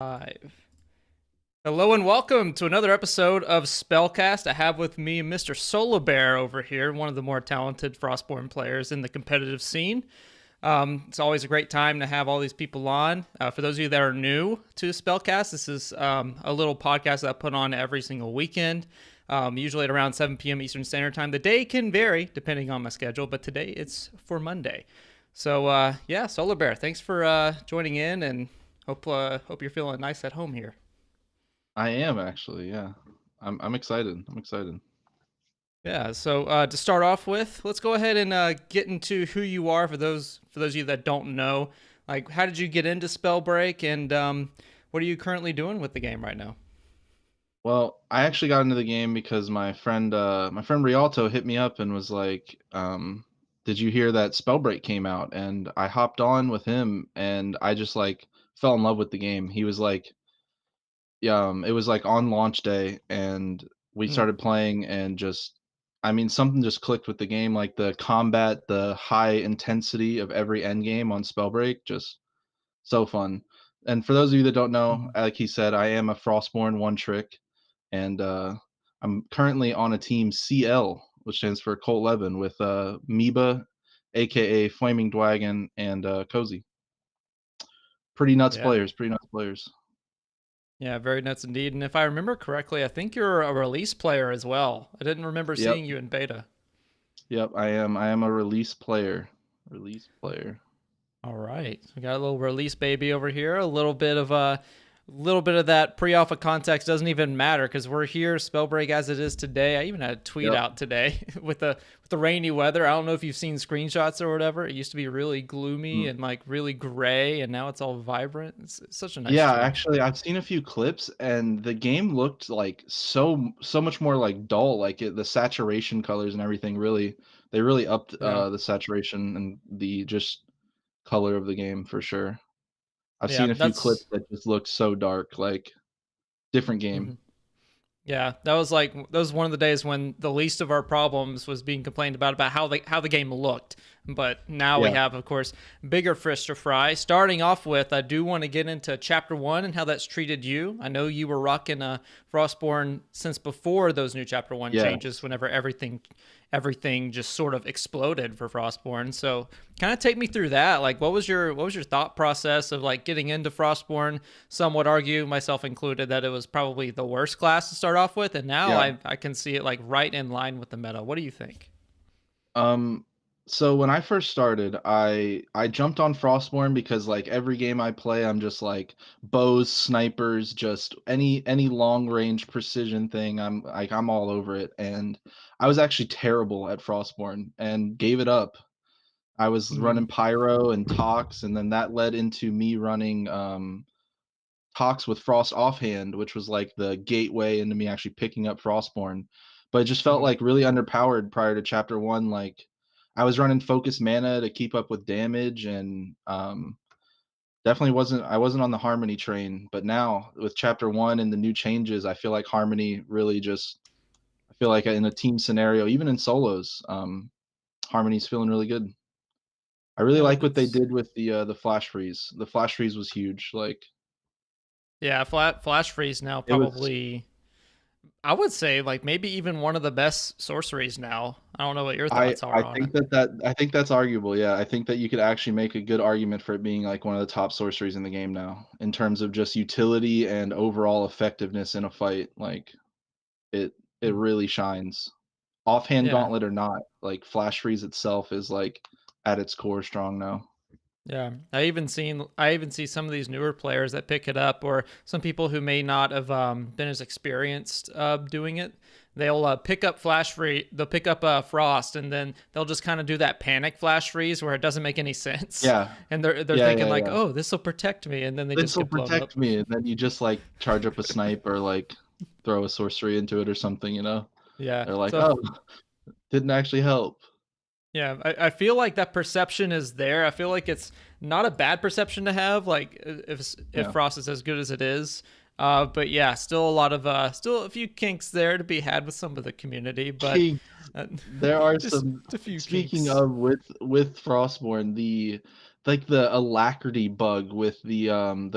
Five. Hello and welcome to another episode of SpellCast. I have with me Mr. SolarBear over here, one of the more talented Frostborn players in the competitive scene. It's always a great time to have all these people on. For those of you that are new to SpellCast, this is a little podcast that I put on every single weekend, usually at around 7 p.m. Eastern Standard Time. The day can vary depending on my schedule, but today it's for Monday. So, yeah, SolarBear, thanks for joining in, and hope you're feeling nice at home here. I am actually, yeah. I'm excited. I'm excited. Yeah. So to start off with, let's go ahead and get into who you are for those of you that don't know. Like, how did you get into Spellbreak, and what are you currently doing with the game right now? Well, I actually got into the game because my friend Rialto hit me up and was like, "Did you hear that Spellbreak came out?" And I hopped on with him, and I just like fell in love with the game. He was like, yeah, it was like on launch day, and we Mm, started playing, and I mean, something just clicked with the game. Like the combat, the high intensity of every end game on Spellbreak, just so fun. And for those of you that don't know, mhm. like he said, I am a Frostborn one trick, and I'm currently on a team CL, which stands for Colt Levin, with Meba, aka Flaming Dwagon, and Cozy. Pretty nuts Yeah. players. Pretty nuts players. Yeah. Very nuts indeed. And if I remember correctly, I think you're a release player as well. I didn't remember Yep, seeing you in beta. yep. I am a release player. Release player. All right, we got a little release baby over here. A little bit of that pre-alpha context doesn't even matter because we're here, Spellbreak as it is today. I even had a tweet Yep. out today with the rainy weather. I don't know if you've seen screenshots or whatever. It used to be really gloomy Mm. and like really gray, and now it's all vibrant. It's such a nice Yeah, change. actually, I've seen a few clips, and the game looked like so much more like dull. Like the saturation colors and everything they really upped Yeah, the saturation and the just color of the game for sure. I've yeah, seen a few clips that's. that just look so dark, like different game. Mhm. Yeah, that was one of the days when the least of our problems was being complained about how the game looked. But now we Yeah, have, of course, bigger fish to fry. Starting off with, I do want to get into Chapter One and how that's treated you. I know you were rocking Frostborn since before those new Chapter One changes. yes. Whenever everything just sort of exploded for Frostborn. So kind of take me through that. Like, what was your thought process of like getting into Frostborn? Some would argue, myself included, that it was probably the worst class to start off with, and now Yeah. I can see it like right in line with the meta. What do you think? Um, so when I first started, I jumped on Frostborn because like every game I play, I'm just like bows, snipers, just any long range precision thing. I'm all over it, and I was actually terrible at Frostborn and gave it up. I was Mm-hmm. running Pyro and Tox, and then that led into me running Tox with Frost Offhand, which was like the gateway into me actually picking up Frostborn. But it just felt Mm-hmm. like really underpowered prior to chapter one. Like I was running focus mana to keep up with damage, and definitely wasn't on the Harmony train. But now with chapter one and the new changes, I feel like Harmony really just I feel like in a team scenario, even in solos, Harmony's feeling really good. I really Yeah, like what they that's did with the flash freeze. The flash freeze was huge. Like yeah. Flash freeze now it was probably. I would say like maybe even one of the best sorceries now. I don't know what your I thoughts are I on it. think I think that's arguable, yeah. I think that you could actually make a good argument for it being, like, one of the top sorceries in the game now, in terms of just utility and overall effectiveness in a fight, like, it it Mm. really shines. Offhand Yeah, gauntlet or not, like, Flash Freeze itself is, like, at its core strong now. yeah. I even see some of these newer players that pick it up, or some people who may not have been as experienced doing it. They'll they'll pick up Frost, and then they'll just kind of do that panic flash freeze where it doesn't make any sense, Yeah. and they're Yeah, thinking yeah, like, yeah. oh, this will protect me, and then they just "This'll get blown protect up. me," and then you just, like, charge up a snipe or, like, throw a sorcery into it or something, you know? Yeah. They're like, So "Oh, didn't actually help." yeah, I feel like that perception is there. I feel like it's not a bad perception to have, like if Yeah. Frost is as good as it is. But yeah, still a few kinks there to be had with some of the community. But Kinks. Uh, there are just some. a few Speaking kinks. of with Frostborn, the like the alacrity bug with the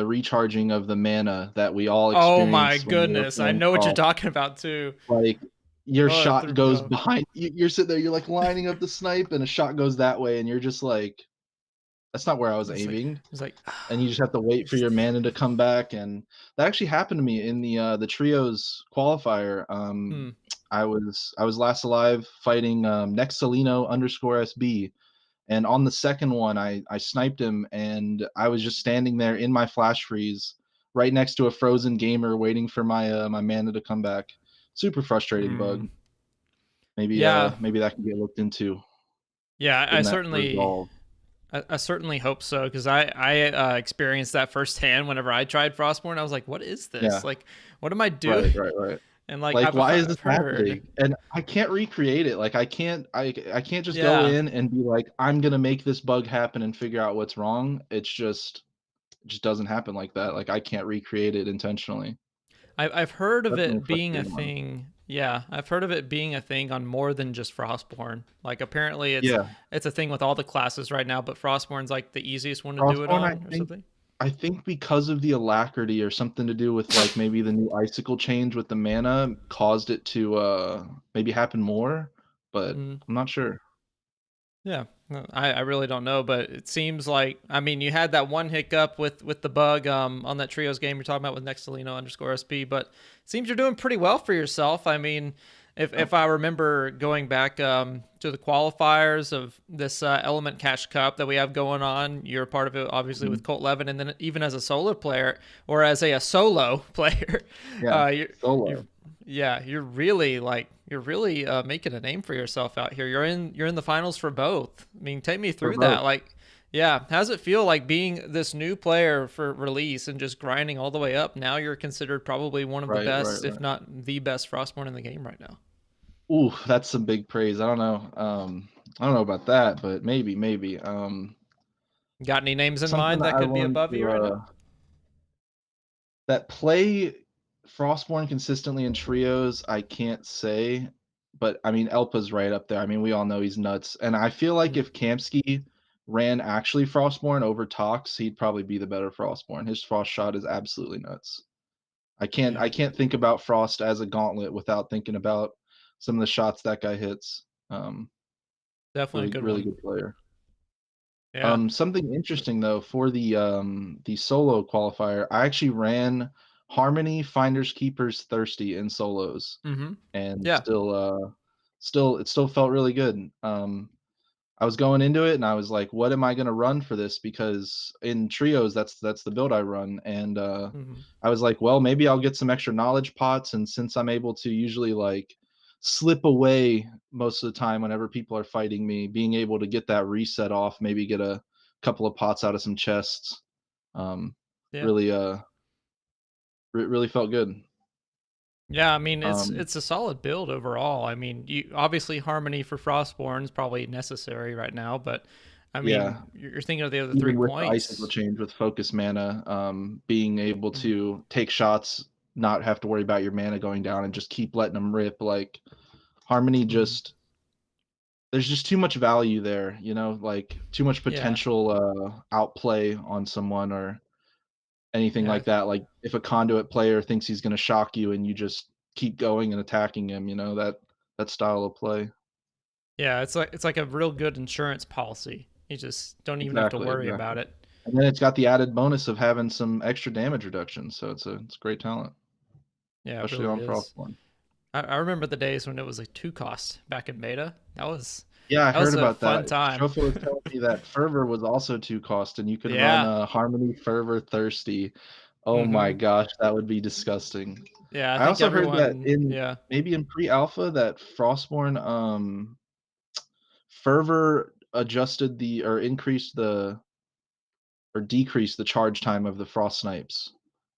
recharging of the mana that we all Oh my experienced when we were goodness, I playing know what you're Frost. talking about too. Like your Oh, it shot threw me goes off. behind you, you're sitting there, you're like lining up the snipe, and a shot goes that way, and you're just like, that's not where I was aiming. It's like, And you just have to wait for just your mana to come back. And that actually happened to me in the trios qualifier. hmm. I was last alive fighting Nexalino underscore SB, and on the second one I sniped him, and I was just standing there in my flash freeze right next to a frozen gamer waiting for my mana to come back. Super frustrating Hmm. bug. Maybe Yeah, maybe that can get looked into, yeah. I getting that certainly, resolved. I certainly hope so because I experienced that firsthand whenever I tried Frostborn. I was like, what is this? Yeah, Like, what am I doing? right, right, right. And like, Like, why is this I've heard, happening? And I can't recreate it. Like, I can't just go yeah. in and be like, I'm gonna make this bug happen and figure out what's wrong. It just doesn't happen like that. Like, I can't recreate it intentionally. I've heard of Definitely a it being a frustrating one. thing. Yeah, I've heard of it being a thing on more than just Frostborn. Like apparently Yeah, it's a thing with all the classes right now, but Frostborn's like the easiest one to do it Frostborn, on or something. I think because of the alacrity or something to do with like maybe the new icicle change with the mana caused it to maybe happen more, but Mm, I'm not sure. yeah, no, I really don't know, but it seems like I mean you had that one hiccup with the bug on that trios game you're talking about with Nextalino underscore SB, but it seems you're doing pretty well for yourself. I mean, Oh, if I remember going back to the qualifiers of this Element Cash Cup that we have going on, you're part of it obviously with mhm. Colt Levin, and then even as a solo player or as a solo player, Yeah, you're solo. yeah, you're really making a name for yourself out here. You're in the finals for both. I mean, take me For through both. that. Like, yeah, how's it feel like being this new player for release and just grinding all the way up? Now you're considered probably one of the Right, right, best, if right. not the best Frostborn in the game right now. Ooh, that's some big praise. I don't know. I don't know about that, but maybe. Got any names in Something mind that that I could be learned above you to right now? that play Frostborn consistently in trios, I can't say, but I mean Elpa's right up there. I mean, we all know he's nuts. And I feel like Mm, if Kamsky ran actually Frostborn over Tox, he'd probably be the better Frostborn. His Frost shot is absolutely nuts. I yeah, can't think about Frost as a gauntlet without thinking about some of the shots that guy hits. definitely a Really good really one. good player. Yeah. Something interesting though for the solo qualifier, I actually ran Harmony, Finders Keepers, Thirsty in solos, Mm-hmm. and Yeah. still it still felt really good. I was going into it and I was like, what am I gonna run for this? Because in trios, that's the build I run. And Mm-hmm. I was like, well, maybe I'll get some extra knowledge pots. And since I'm able to usually like slip away most of the time whenever people are fighting me, being able to get that reset off, maybe get a couple of pots out of some chests, um, Yeah. really really felt good. Yeah, I mean Um, it's a solid build overall. I mean, you obviously Harmony for Frostborn is probably necessary right now, but I yeah, mean, you're thinking of the other three even with the icicle points. change with focus mana, being able Mhm. to take shots, not have to worry about your mana going down, and just keep letting them rip. Like Harmony, Mhm. just there's just too much value there, like too much Yeah, potential outplay on someone or anything yeah, like that. Like if a conduit player thinks he's going to shock you and you just keep going and attacking him, that style of play. yeah. It's like a real good insurance policy. You just don't even have to Exactly, worry exactly. about it. And then it's got the added bonus of having some extra damage reduction, so it's great talent, Yeah, it especially really on is. Frostborn. I remember the days when it was like two cost back in beta. Yeah, I That heard was a about fun that. time. Shofa was telling me that Fervor was also 2 cost, and you could run, Yeah. Harmony, Fervor, Thirsty. Oh my Mm-hmm. gosh, that would be disgusting. Yeah, I I think also heard that everyone. in Yeah. maybe in pre-alpha that Frostborn, Fervor adjusted the or increased the or decreased the charge time of the Frost Snipes.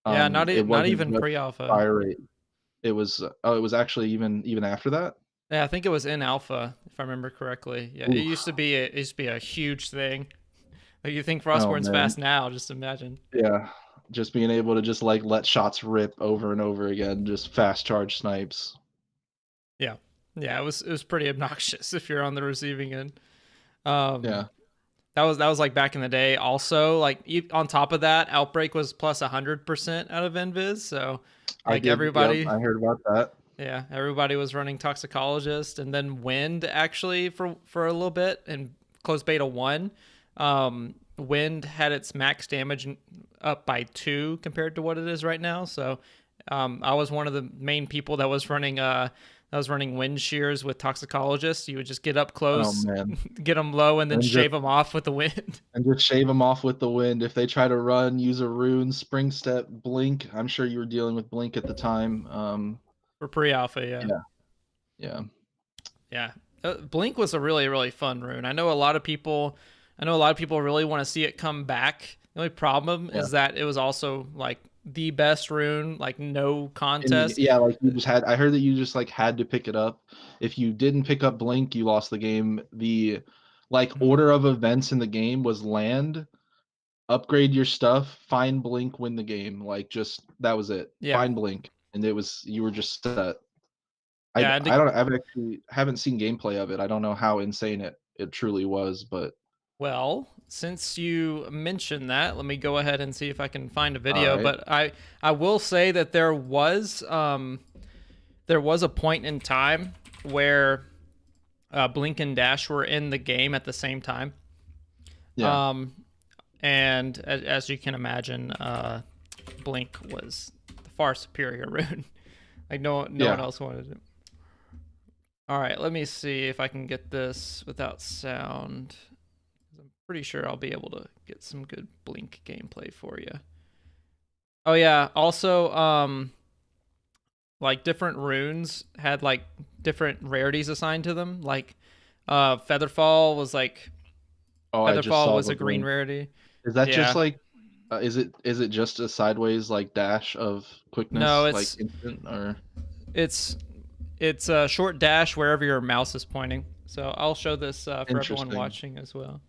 Yeah. It Not wasn't even just pre-alpha. fire rate. It was actually even after that? Yeah, I think it was in alpha, if I remember correctly. Yeah, Oof. it used to be a huge thing. Like you think Oh, Frostborn's man. fast now, just imagine. Yeah, just being able to just, let shots rip over and over again, just fast charge snipes. Yeah. Yeah, it was pretty obnoxious if you're on the receiving end. Um, Yeah, that was like back in the day. Also, like on top of that, Outbreak was plus 100% out of Invis. So I like did. Yep, everybody, I heard about that. yeah, everybody was running Toxicologist, and then Wind actually for a little bit and closed beta one. Wind had its max damage up by 2 compared to what it is right now. So I was one of the main people that was running Wind shears with Toxicologist. You would just get up Oh close, man, get them low, and then and shave just them off with the wind shave them off with the wind. If they try to run, use a rune, spring step, blink. I'm sure you were dealing with blink at the time. for pre-alpha. Yeah, Yeah, yeah, yeah. Blink was a really really fun rune. I know a lot of people really want to see it come back. The only problem yeah. is that it was also like the best rune, like no contest. Yeah, like you just had. I heard that you just like had to pick it up. If you didn't pick up blink, you lost the game. The like Mhm. order of events in the game was land, upgrade your stuff, find blink, win the game. Like just that was it. Yeah, Find blink, and it was you were just set. I yeah. And I don't I've actually haven't seen gameplay of it. I don't know how insane it truly was, but well, since you mentioned that, let me go ahead and see if I can find a all video. right. But I will say that there was a point in time where Blink and Dash were in the game at the same time. Yeah. Um, and as you can imagine, Blink was the far superior rune. Like no one Yeah. else wanted it. All right, let me see if I can get this without sound. I'm pretty sure I'll be able to get some good Blink gameplay for you. Oh yeah, also like different runes had like different rarities assigned to them. Like Featherfall was like Oh, I just Featherfall saw was the a green blink. rarity. Is that just Yeah. like is it just a sideways like dash of No, quickness like instant or it's it's a short dash wherever your mouse is pointing. So I'll show this for everyone interesting? watching as well.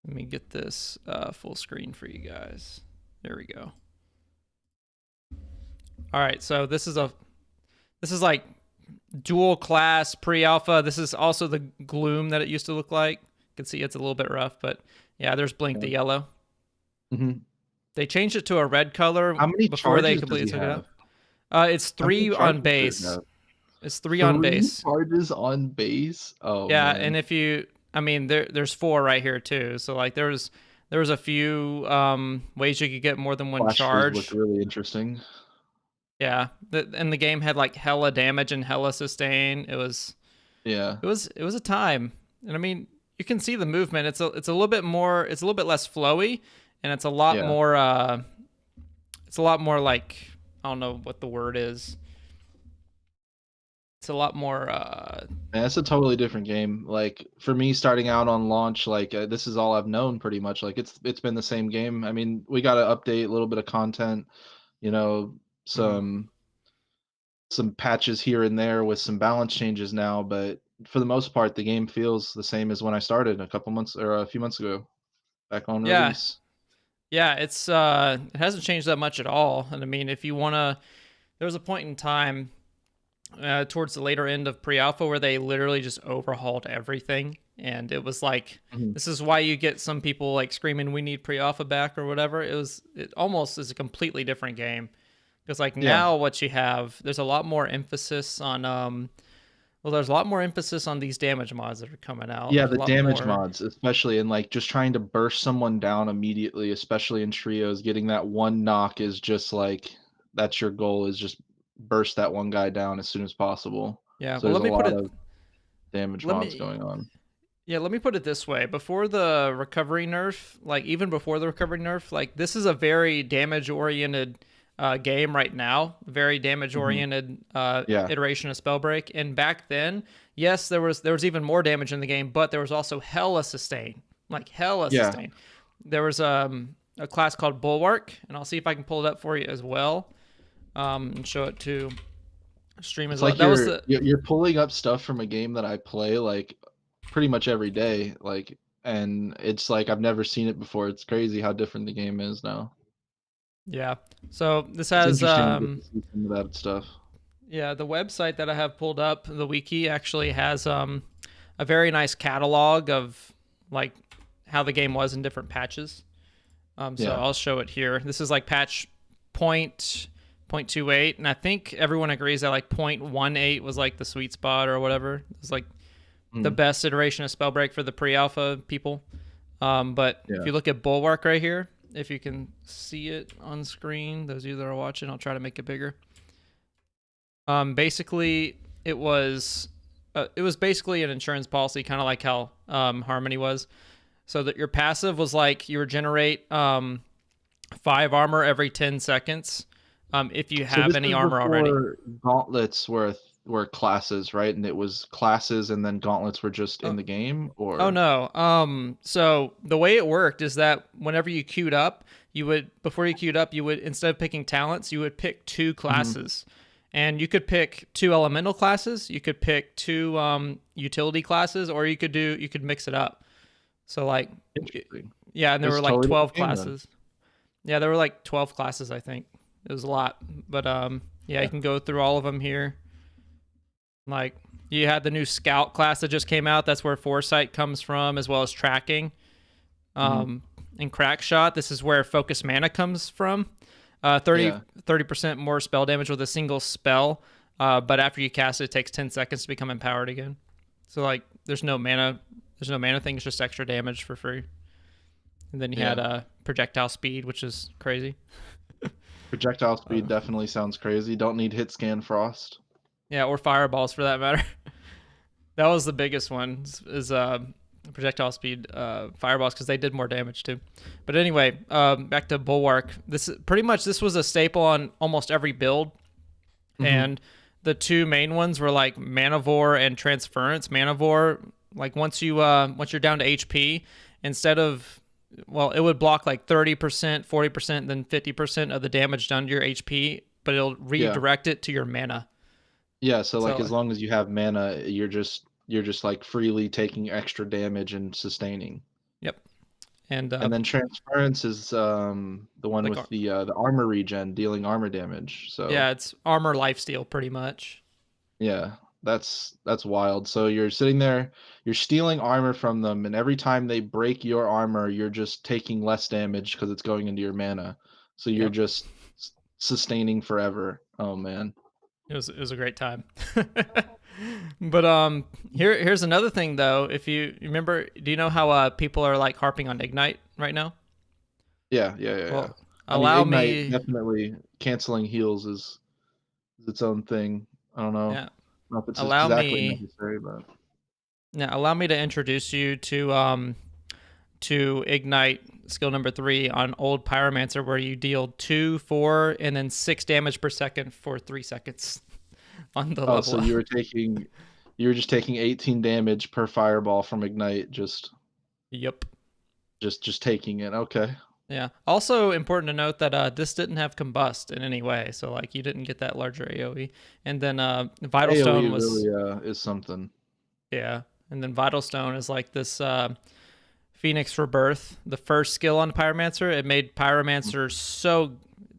Let me get this full screen for you guys. There we go. All right, so this is like dual class pre-alpha. This is also the gloom that it used to look like. You can see it's a little bit rough, but yeah, there's Blink Yeah. the yellow. Mhm. They changed it to a red color How many before they charges does completely he took it out. have? It's How many 3 on charges does he base. have? It's 3 on 3 base. charges on base? Oh, Yeah, and man. if you, I mean, there's 4 right here too. So like there was a few ways you could get more than one Flash freeze looked charge. really interesting. Yeah, and the game had like hella damage and hella sustain. It was Yeah. it was it was a time, and I mean you can see the movement. It's a little bit more. It's a little bit less flowy, and Yeah. it's a lot more like I don't know what the word is. It's a lot more. Man, it's a totally different game. Like for me, starting out on launch, like this is all I've known pretty much. Like it's been the same game. I mean, we got to update a little bit of content, you know, Mhm. some patches here and there with some balance changes now, but for the most part, the game feels the same as when I started a couple months or a few months ago, back on Yeah, release. yeah. It hasn't changed that much at all. And I mean, if you wanna, there was a point in time towards the later end of pre-alpha where they literally just overhauled everything, and it was like Mhm. this is why you get some people like screaming we need pre-alpha back or whatever. It almost is a completely different game because like Yeah. now what you have, there's a lot more emphasis on there's a lot more emphasis on these damage mods that are coming out. Yeah, There's a the lot damage more. mods, especially in like just trying to burst someone down immediately, especially in trios, getting that one knock is just like that's your goal is just burst that one guy down as soon as possible. Yeah, So well there's a lot of damage let mods me going on. yeah, let me put it this way. Before the recovery nerf, like even before the recovery nerf, like this is a very damage oriented game right now. Very damage Mhm. oriented Yeah. iteration of Spellbreak. And back then, yes, there was even more damage in the game, but there was also hella sustain, like hella Yeah. sustain. There was a class called Bulwark, and I'll see if I can pull it up for you as well, and show it to stream as It's well. like That was the you're pulling up stuff from a game that I play like pretty much every day, like and it's like I've never seen it before. It's crazy how different the game is now. yeah. So this It's has interesting to get to see some of that stuff. Yeah, the website that I have pulled up, the wiki, actually has a very nice catalog of like how the game was in different patches. So Yeah. I'll show it here. This is like patch point 0.28, and I think everyone agrees that like 0.18 was like the sweet spot or whatever. It was like the Mm, best iteration of Spellbreak for the pre-alpha people. But if yeah. you look at Bulwark right here, if you can see it on screen, those of you that are watching, I'll try to make it bigger. Basically, it was basically an insurance policy, kind of like how Harmony was. So that your passive was like you regenerate 5 armor every 10 seconds. If you So have this any is armor already. before gauntlets were classes, right? And it was classes, and then gauntlets were just in Oh, the game, oh or no. So the way it worked is that whenever you queued up, before you queued up, you would, instead of picking talents, you would pick two Mhm. classes. And you could pick two elemental classes, you could pick two utility classes, or you could mix it up. So like, Interesting. yeah, and there It's were like totally 12 different game then. classes. Yeah, there were like 12 classes, I think. It was a lot. But yeah, you Yeah. can go through all of them here. Like you had the new scout class that just came out. That's where foresight comes from, as well as tracking. Hmm. Um, in crack shot, this is where focus mana comes from. 30 Yeah. 30% more spell damage with a single spell. But after you cast it, it takes 10 seconds to become empowered again. So like, there's no mana thing. It's just extra damage for free. And then you had Yeah. projectile speed, which is crazy. Projectile speed Uh, definitely sounds crazy. Don't need hit scan frost. yeah, or fireballs for that matter. That was the biggest one is projectile speed fireballs because they did more damage too. But anyway, back to Bulwark. This was a staple on almost every build, Hmm. and the two main ones were like Manivore and Transference. Manivore, like once you're down to HP, instead of, well, it would block like 30%, 40%, then 50% of the damage done to your HP, but it'll Yeah. redirect it to your mana. Yeah, so like So as long as you have mana, you're just like freely taking extra damage and sustaining. yep, and And then transference is the one like with the armor regen, dealing armor damage. So yeah, it's armor lifesteal pretty much. yeah, that's wild. So you're sitting there, you're stealing armor from them, and every time they break your armor, you're just taking less damage because it's going into your mana. So you're Yep. just sustaining forever. Oh man. It was a great time. But here's another thing though. If you remember, do you know how people are like harping on Ignite right now? Yeah, yeah, yeah, yeah. Well, I mean, allow ignite me, definitely canceling heals is its own thing. I don't know. yeah, I don't know if it's allow exactly me, necessary, but yeah, allow me to introduce you to Ignite skill number 3 on old Pyromancer, where you deal 2, 4, and then 6 damage per second for 3 seconds on the oh, so level up. you were just taking 18 damage per fireball from ignite, Yep. just taking it. Okay. Yeah. Also important to note that this didn't have combust in any way, so like you didn't get that larger AOE. And then Vital Stone AoE was, really is something. yeah. And then Vital Stone is like this Phoenix Rebirth, the first skill on Pyromancer. It made Pyromancer so.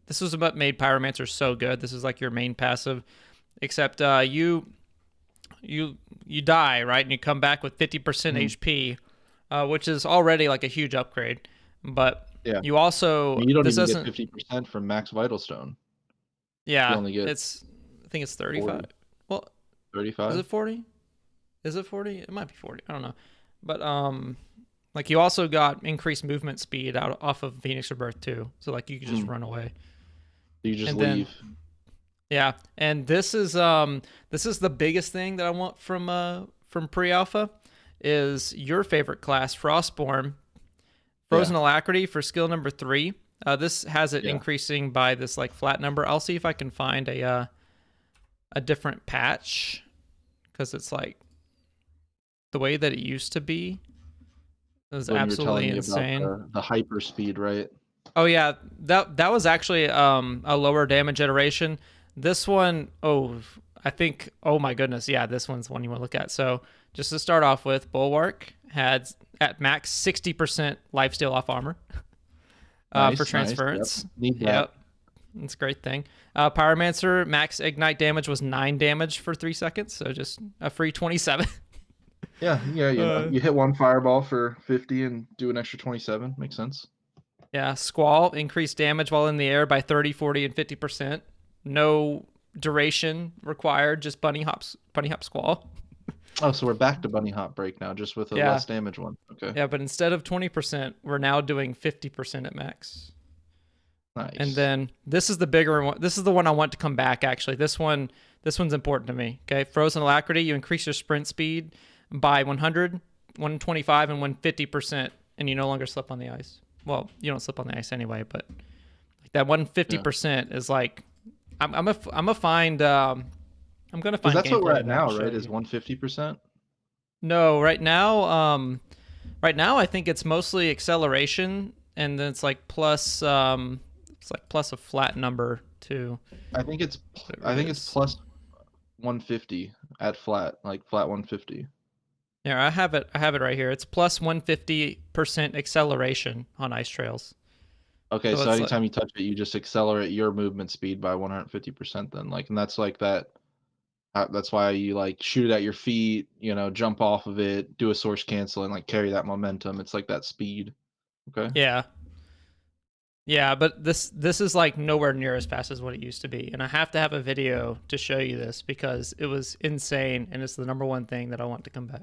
This was what made Pyromancer so good. This is like your main passive, except you die, right, and you come back with 50% Mhm. HP, which is already like a huge upgrade. But Yeah. you also, I mean, you don't this even get doesn't. 50% from max vital stone. You Yeah, only get I think it's 35. 40, Well, is 35. it 40? Is it 40? It might be 40. I don't know. But like you also got increased movement speed out off of Phoenix Rebirth too. So like you could just Mm. run away. You just And then leave. yeah, and this is the biggest thing that I want from pre-alpha is your favorite class, Frostborn. Yeah. Frozen Alacrity for skill number 3. This has it Yeah. increasing by this like flat number. I'll see if I can find a different patch because it's like the way that it used to be. It was When you were absolutely telling me about insane. the hyper speed, right? Oh yeah, that was actually a lower damage iteration. This one, oh, I think, oh my goodness, yeah, this one's one you want to look at. So just to start off with, Bulwark had at max 60% lifesteal off armor for Nice, nice. Yep. transference. Need that. Yep. It's a great thing. Pyromancer max ignite damage was 9 damage for 3 seconds, so just a free 27. Yeah, uh, you hit one fireball for 50 and do an extra 27. Makes sense. yeah, Squall increased damage while in the air by 30, 40, and 50%. No duration required, just bunny hop Squall. Oh, so we're back to bunny hop break now, just with a Yeah, less damage one. Okay, yeah, but instead of 20%, we're now doing 50% at max. And nice. then this is the bigger one. This is the one I want to come back. Actually, this one's important to me. Okay, Frozen Alacrity. You increase your sprint speed by 100, 125, and 150%, and you no longer slip on the ice. Well, you don't slip on the ice anyway, but like that Yeah, 150% is like I'm a find I'm gonna because find that's what we're gameplay at of that and now, show right? Is you. 150%? No, right now I think it's mostly acceleration, and then it's like plus a flat number too. I think it's Whatever I it think it's is. plus 150 at flat, like flat 150. Yeah, I have it. I have it right here. It's plus 150% acceleration on ice trails. Okay, So so it's like, anytime you touch it, you just accelerate your movement speed by 150% then. Like, and that's like that. That's why you like shoot it at your feet, jump off of it, do a source cancel, and like carry that momentum. It's like that speed. Okay. yeah, yeah. But this is like nowhere near as fast as what it used to be, and I have to have a video to show you this because it was insane, and it's the number one thing that I want to come back.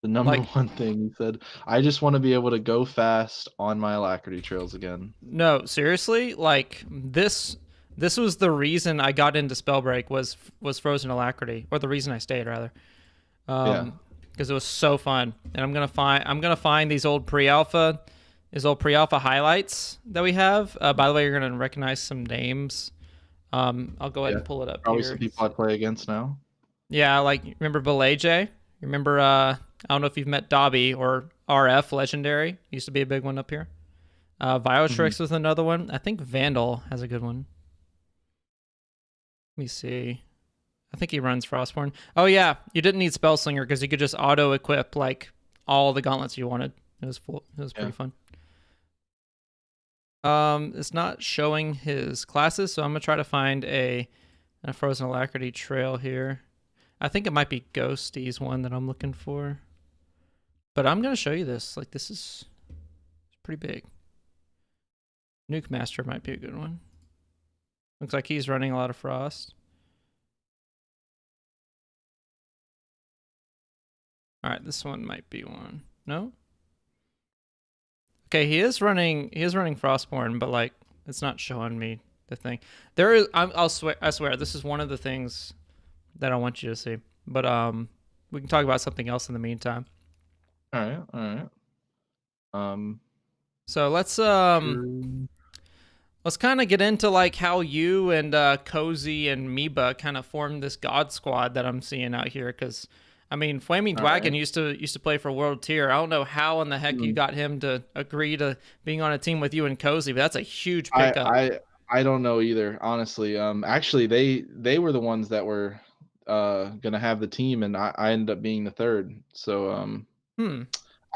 The number Like, one thing he said, I just want to be able to go fast on my alacrity trails again. no, seriously, like this was the reason I got into Spellbreak was Frozen Alacrity, or the reason I stayed rather. Yeah. Because it was so fun. And I'm gonna find these old pre-alpha highlights that we have. By the way, you're gonna recognize some names. I'll go ahead Yeah. and pull it up Probably some here. people I play against now. Yeah, like remember Belay? Remember I don't know if you've met Dobby or RF Legendary. Used to be a big one up here. Mhm. Viotrix was another one. I think Vandal has a good one. Let me see. I think he runs Frostborn. Oh yeah, you didn't need Spellslinger because you could just auto equip like all the gauntlets you wanted. It was full. It was Yeah. pretty fun. It's not showing his classes, so I'm gonna try to find a Frozen Alacrity trail here. I think it might be Ghosty's one that I'm looking for, but I'm gonna show you this. Like this is pretty big. Nuke Master might be a good one. Looks like he's running a lot of Frost. All right, this one might be one. No. Okay, he is running Frostborn, but like it's not showing me the thing. There is I swear this is one of the things that I want you to see. But we can talk about something else in the meantime. All right. All right. Um, So sure. let's kind of get into like how you and Cozy and Meba kind of formed this God Squad that I'm seeing out here cuz I mean, Flaming All Dwagon right. used to play for World Tier. I don't know how in the heck you Hmm. got him to agree to being on a team with you and Cozy, but that's a huge I pickup. I I don't know either, honestly. Actually, they were the ones that were gonna have the team, and I ended up being the third. So Hmm.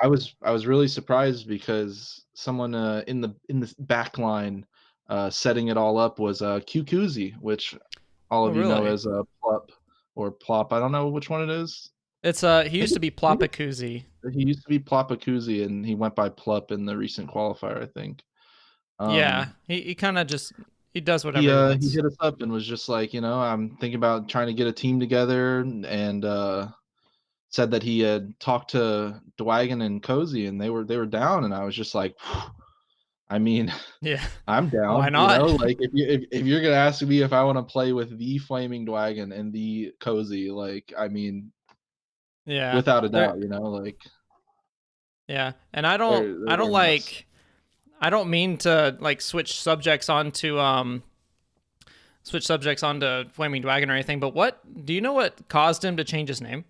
I was really surprised because someone in the back line setting it all up was Kukuzi, which all Oh, of you know really? as Plup or Plop. I don't know which one it is. It's he I think used to it's, be I think it's Plopakuzi. he used to be Plopakuzi, and he went by Plup in the recent qualifier, I think. Yeah, Um, he kind of just he does he whatever he uh he wants. hit us up and was just like, I'm thinking about trying to get a team together, and said that he had talked to Dwagon and Cozy, and they were down, and I was just like, I mean, Yeah. I'm Why down, not? like if you're gonna ask me if I want to play with the Flaming Dwagon and the Cozy, like, I mean, Yeah. without a There doubt, like yeah. And they're nuts. I don't mean to like switch subjects onto Flaming Dragon or anything, but what do you know what caused him to change his name?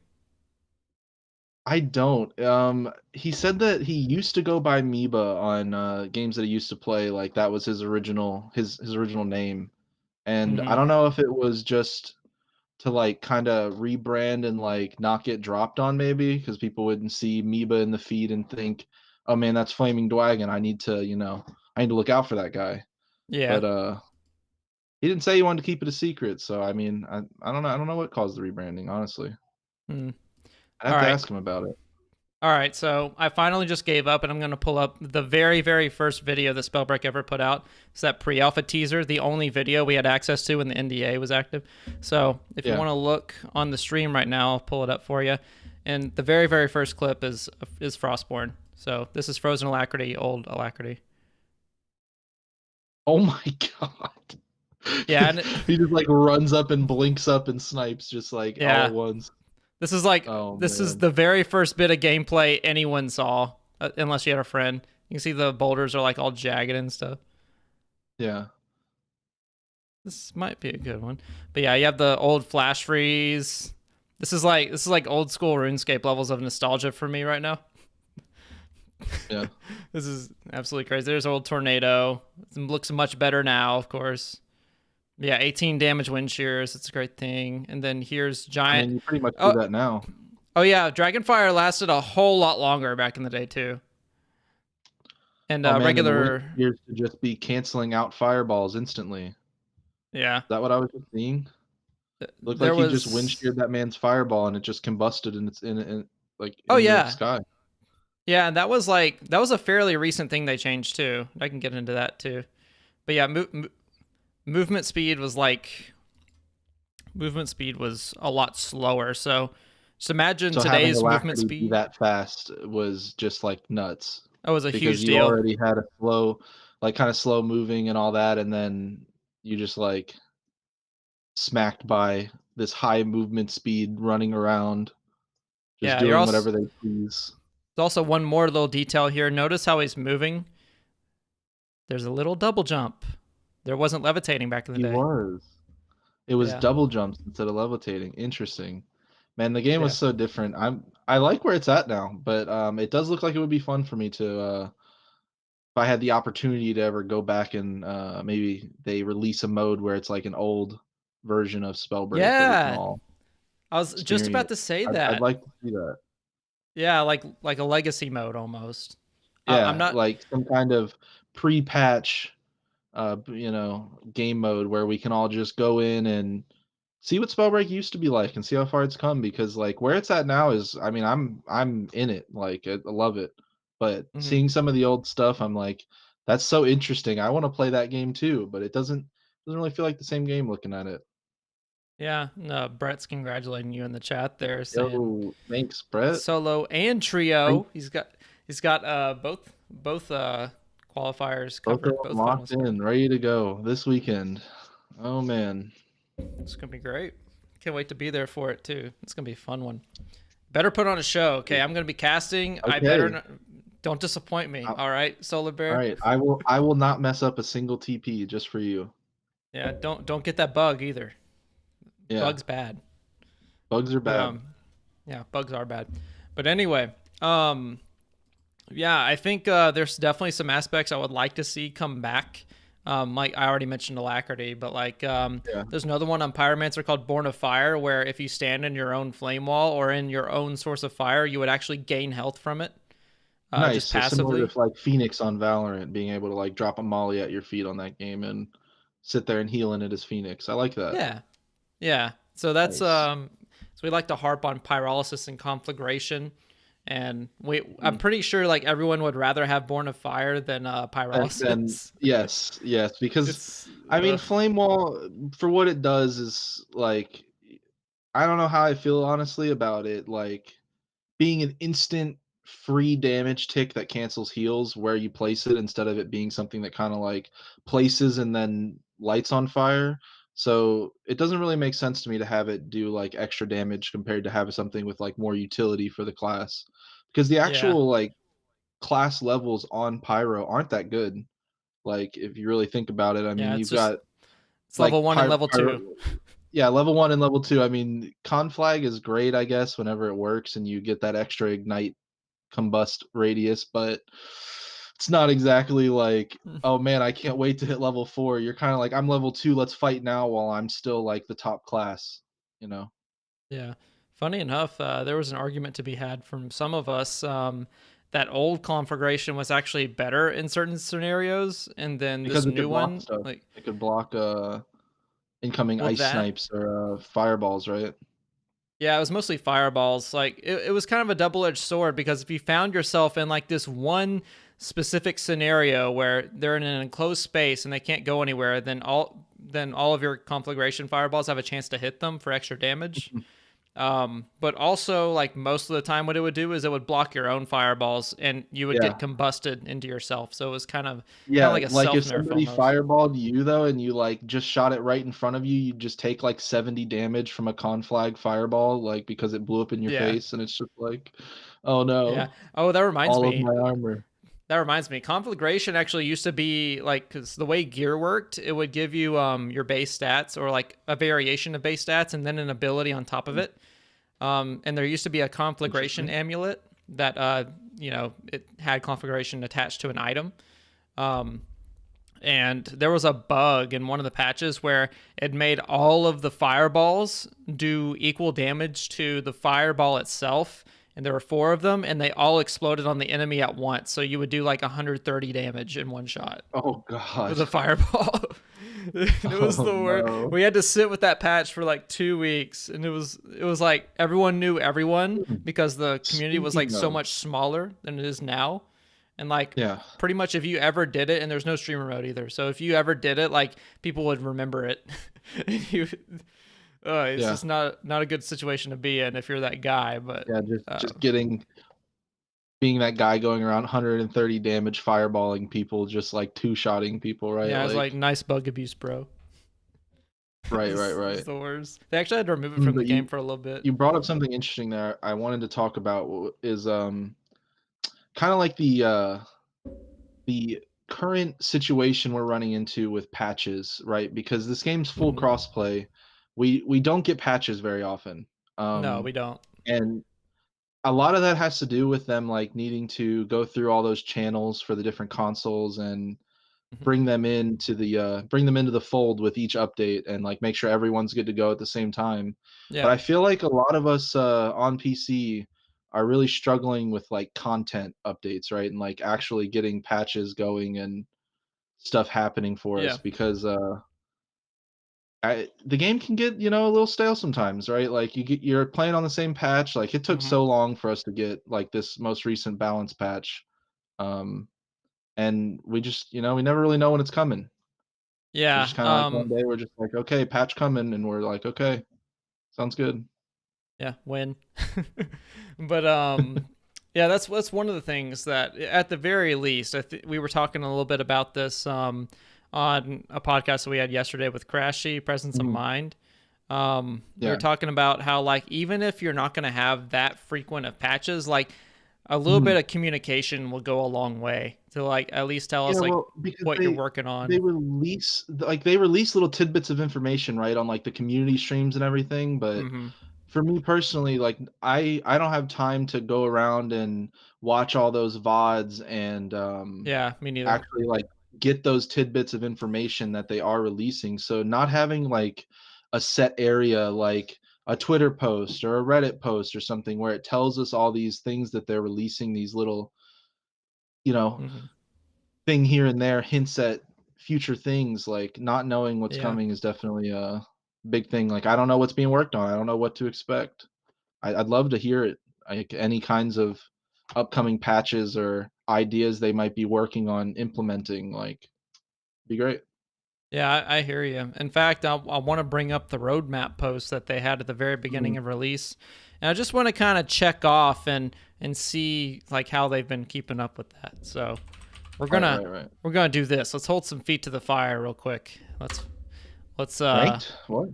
I don't. He said that he used to go by Meba on games that he used to play. Like that was his original name, and I Mhm. don't know if it was just to like kind of rebrand and like not get dropped on maybe because people wouldn't see Meba in the feed and think, oh man, that's Flaming Dwagon. I need to look out for that guy. Yeah. But he didn't say he wanted to keep it a secret, so I mean, I don't know what caused the rebranding, honestly. Hmm. I'd All have to right. ask him about it. All right, so I finally just gave up, and I'm going to pull up the very, very first video that Spellbreak ever put out. It's that pre-alpha teaser, the only video we had access to when the NDA was active. So if you Yeah. want to look on the stream right now, I'll pull it up for you. And the very, very first clip is Frostborn. So this is Frozen Alacrity, old Alacrity. Oh my god. Yeah, and He just, like, runs up and blinks up and snipes just, like, all yeah, at once. Oh, this is man. the very first bit of gameplay anyone saw, unless you had a friend. You can see the boulders are like all jagged and stuff. Yeah. This might be a good one. But yeah, you have the old flash freeze. This is like old school RuneScape levels of nostalgia for me right now. Yeah. This is absolutely crazy. There's old tornado. It looks much better now, of course. Yeah, 18 damage wind shears. It's a great thing. And then here's I giant. mean, you pretty much do Oh, that now. oh yeah, Dragonfire lasted a whole lot longer back in the day too. And Oh, man, and the wind regular, appears to just be canceling out fireballs instantly. Is yeah. that what I was just seeing? Looked like There he just wind was. sheared that man's fireball and it just combusted and it's like, Oh in the yeah, sky. yeah. And that was a fairly recent thing they changed too. I can get into that too. But yeah, movement speed was like movement speed was a lot slower. So just imagine So having today's movement Alacrity be speed. that fast was just, like, nuts That was a because huge you deal. already had a slow like, kinda slow moving and all that, and then you just, like, smacked by this high movement speed running around, just Yeah, you're doing also whatever they please. there's also one more little detail here. Notice how he's moving. There's a little double jump. There wasn't levitating back in the He day. was. It was Yeah, double jumps instead of levitating. Interesting. Man, the game was yeah, so different. I like where it's at now, but, it does look like it would be fun for me to, if I had the opportunity to ever go back and, maybe they release a mode where it's like an old version of Spellbreak that we can yeah. all I was just about experience. to say I'd that. like to see that. Yeah, like a legacy mode almost. I'm Yeah, not. like some kind of pre-patch, game mode where we can all just go in and see what Spellbreak used to be like and see how far it's come because, like, where it's at now is I mean, I'm in it, like, I love it, but Mhm. seeing some of the old stuff, I'm like, "That's so interesting, I wanna play that game too," but it doesn't really feel like the same game looking at it. Yeah, no, Brett's congratulating you in the chat there, saying Yo, thanks, Brett. solo and Thank trio. He's got both qualifiers both of covered, them both locked finals covered. in, ready to go this weekend. Oh, man. It's gonna be great. Can't wait to be there for it too. It's gonna be a fun one. Better put on a show. Okay, I'm gonna be casting. I better Okay. not, don't disappoint me. Uh, All right, Solar Bear. alright, I will not mess up a single TP just for you. Yeah, don't get that bug either. Yeah, Bug's bad. bugs are But bad. yeah, bugs are bad. But anyway, yeah, I think there's definitely some aspects I would like to see come back. Like I already mentioned Alacrity, but like Yeah. there's another one on Pyromancer called Born of Fire, where if you stand in your own flame wall or in your own source of fire, you would actually gain health from it, Nice, just so similar passively. to, like, Phoenix on Valorant, being able to, like, drop a molly at your feet on that game and sit there and heal in it as Phoenix. I like that. Yeah, yeah. So that's Nice. so we like to harp on pyrolysis and conflagration, and I'm Mm. pretty sure like everyone would rather have Born of Fire than And pyrolysis. yes, yes, because, It's I mean, Flame Wall, for what it does is, like I don't know how I feel honestly about it, like being an instant free damage tick that cancels heals where you place it instead of it being something that kinda, like, places and then lights on fire. So, it doesn't really make sense to me to have it do, like, extra damage compared to having something with, like, more utility for the class. Because the yeah, actual, like, class levels on Pyro aren't that good. Like, if you really think about it, I mean, yeah. you've got, It's level like, one and level Pyro two. yeah, level 1 and level 2, I mean, Conflag is great, I guess, whenever it works and you get that extra ignite combust radius, but it's not exactly like, "Oh, man, I can't wait to hit level 4." You're kinda like, "I'm level 2, let's fight now while I'm still, like, the top class," you know? Yeah. Funny enough, there was an argument to be had from some of us that old configuration was actually better in certain scenarios, and then this Because it new could block one, stuff. like, It could block incoming well, ice that snipes or fireballs, right? yeah, it was mostly fireballs. Like it was kind of a double-edged sword because if you found yourself in like this one specific scenario where they're in an enclosed space and they can't go anywhere, then all of your conflagration fireballs have a chance to hit them for extra damage. But also, like most of the time, what it would do is it would block your own fireballs, and you would get Yeah. combusted into yourself. So it was kind of Yeah, like a like, self if nerf somebody almost. fireballed you, though, and you, like, just shot it right in front of you, you just take, like, 70 damage from a conflag fireball, like, because it blew up in your Yeah, face, and it's just like, "Oh, yeah. no. Oh, that reminds All of me. my armor." Conflagration actually used to be like, because the way gear worked, it would give you your base stats or like a variation of base stats and then an ability on top of Mm, it. And there used to be a conflagration interesting. amulet that it had conflagration attached to an item. Um, and there was a bug in one of the patches where it made all of the fireballs do equal damage to the fireball itself, and there were four of them and they all exploded on the enemy at once, so you would do like 130 damage in one shot Oh god. with a fireball. It was Oh, the worst. no. We had to sit with that patch for like 2 weeks, and it was like everyone knew everyone Hmm, because the community was like speaking so of, much smaller than it is now. And like yeah, pretty much if you ever did it, and there's no streamer mode either, so if you ever did it, like people would remember it. you, it's yeah, just not a good situation to be in if you're that guy. But yeah, just uh, just getting being that guy going around 130 damage fireballing people, just, like, two-shotting people, right? yeah, it's like Like, nice bug abuse, bro. right, right, It's right. the worst. They actually had to remove it from the But game you for a little bit. you brought up something interesting there I wanted to talk about is, kinda like the current situation we're running into with patches, right? Because this game's full Hmm. crossplay. We don't get patches very often. No, Um, we don't. and a lot of that has to do with them, like, needing to go through all those channels for the different consoles and Mhm. bring them into the fold with each update and, like, make sure everyone's good to go at the same time. But Yeah. I feel like a lot of us, on PC are really struggling with, like, content updates, right? And, like, actually getting patches going and stuff happening for Yeah. us because, the game can get, a little stale sometimes, right? Like, you're playing on the same patch, like, it took Hmm. so long for us to get, like, this most recent balance patch, um, and we just, we never really know when it's coming. We Yeah. just kinda like one day, we're just like, "Okay, patch coming," and we're like, "Okay, sounds good." Yeah. Win. But yeah, that's one of the things that at the very least, we were talking a little bit about this on a podcast that we had yesterday with Crashy Presence of Mhm. Mind. We were Yeah. talking about how like even if you're not going to have that frequent of patches, like a little bit Mhm. of communication will go a long way to like at least tell Yeah, us like well, because what you're working they on. release little tidbits of information, right, on, like, the community streams and everything, but Hmm. for me personally, like, I don't have time to go around and watch all those VODs and, Yeah, me neither. actually, like, get those tidbits of information that they are releasing, so not having, like, a set area, like a Twitter post or a Reddit post or something where it tells us all these things that they're releasing, these little, you know, Hmm. thing here and there, hints at future things, like, not knowing what's Yeah. coming is definitely a big thing, like, I don't know what's being worked on, I don't know what to expect. I'd love to hear it, like, any kinds of upcoming patches or ideas they might be working on implementing, like, be great. Yeah, I hear you. In fact, I want to bring up the roadmap post that they had at the very Mhm. beginning of release, and I just want to kind of check off and see like how they've been keeping up with that. So we're Right, gonna right, right. we're gonna do this. Let's hold some feet to the fire real quick. Let's Ranked? What?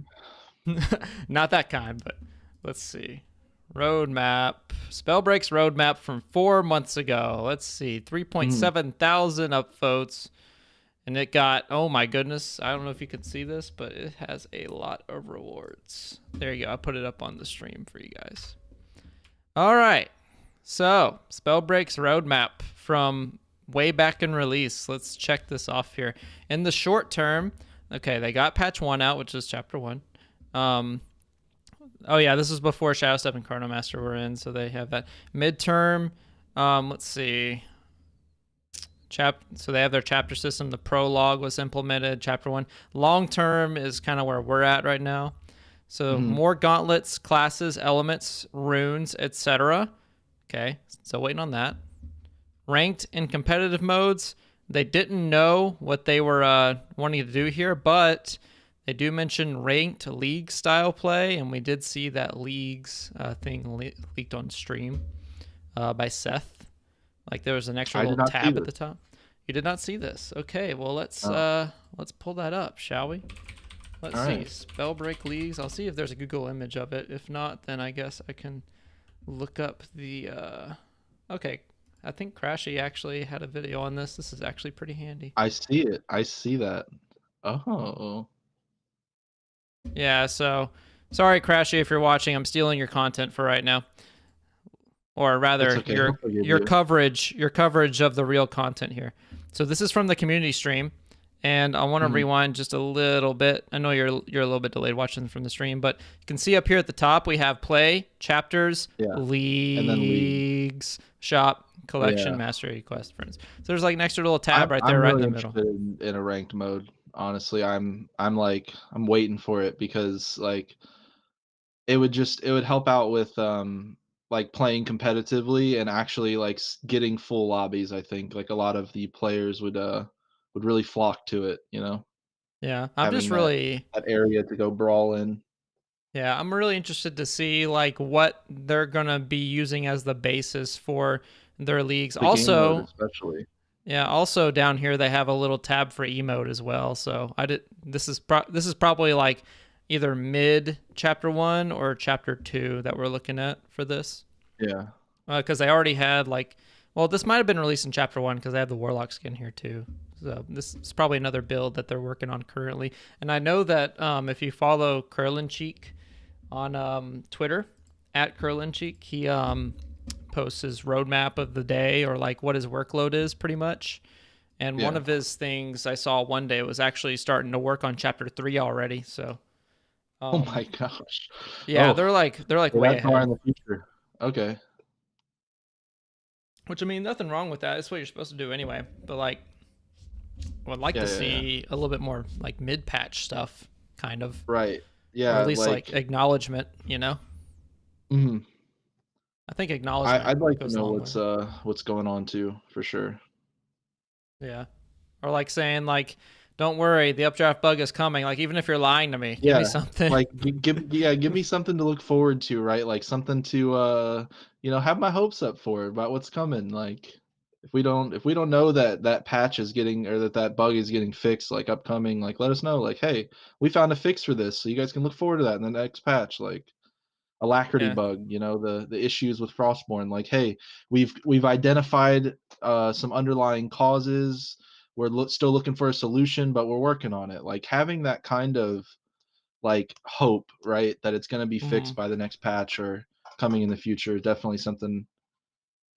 not that kind, but let's see. Roadmap. Spellbreak's roadmap from 4 months ago. Let's see. Mhm. 3.7 thousand upvotes. And it got, oh my goodness, I don't know if you can see this, but it has a lot of rewards. There you go. I put it up on the stream for you guys. All right. So, Spellbreak's roadmap from way back in release. Let's check this off here. In the short term, okay, they got patch 1 out, which is chapter 1. Um, oh, yeah, this is before Shadow Step and Chronomaster were in, so they have that. Midterm, Let's see. So they have their chapter system. The prologue was implemented. Chapter 1. Long term is kind of where we're at right now. So Hmm. more gauntlets, classes, elements, runes, etc. Okay, so waiting on that. Ranked in competitive modes, they didn't know what they were wanting to do here, but they do mention ranked league style play, and we did see that leagues thing leaked on stream by Seth. Like there was an extra I did little not see tab at this. the top. You did not see this. Okay, well Oh, let's pull that up, shall we? Let's all see. right. Spellbreak leagues. I'll see if there's a Google image of it. If not, then I guess I can look up the okay. I think Crashy actually had a video on this. This is actually pretty handy. I see it. I see that. Oh, Yeah, so sorry Crashy if you're watching. I'm stealing your content for right now. Or it's rather okay. He'll forgive your you. coverage of the real content here. So this is from the community stream, and I want to Mhm. rewind just a little bit. I know you're a little bit delayed watching from the stream, but you can see up here at the top we have play, chapters, Yeah, and then league. leagues, shop, collection, Yeah. mastery, quest, friends. So there's like an extra little tab I'm right there, I'm right in really the middle. interested in a ranked mode. Honestly, I'm like I'm waiting for it because like it would help out with like playing competitively and actually like getting full lobbies. I think like a lot of the players would really flock to it. You know, Yeah, having that area to go brawl in. I'm really interested to see like what they're gonna be using as the basis for their leagues. The game mode Also, especially. yeah, also down here they have a little tab for emote as well. So I did. This is probably like either mid chapter 1 or chapter 2 that we're looking at for this. Yeah. Because they already had like, well, this might have been released in chapter 1 because they have the warlock skin here too. So this is probably another build that they're working on currently. And I know that if you follow Curlin Cheek on Twitter at Curlin Cheek, he posts his roadmap of the day or like what his workload is pretty much. And one Yeah. of his things I saw one day was actually starting to work on chapter 3 already. So Oh um my gosh. yeah, Oh, they're like well, way that's far ahead. in the future. Okay. Which I mean, nothing wrong with that. It's what you're supposed to do anyway. But like, I would like Yeah, to yeah, yeah. see a little bit more like mid-patch stuff, kind of, Right. or at Yeah, least like like acknowledgement. mhm. I think acknowledgement I'd like to goes a know long way. what's going on too, for sure. Yeah, or like saying like, don't worry, the updraft bug is coming. Like even if you're lying to me, give me Yeah. something. Like give me something to look forward to, right? Like something to have my hopes up for about what's coming. Like if we don't know that that patch is getting or that that bug is getting fixed like upcoming, like let us know like, "Hey, we found a fix for this, so you guys can look forward to that in the next patch." Like alacrity Yeah, bug, the issues with Frostborn. Like, hey, we've identified some underlying causes. We're still looking for a solution, but we're working on it. Like having that kind of like hope, right, that it's going to be hmm fixed by the next patch or coming in the future is definitely something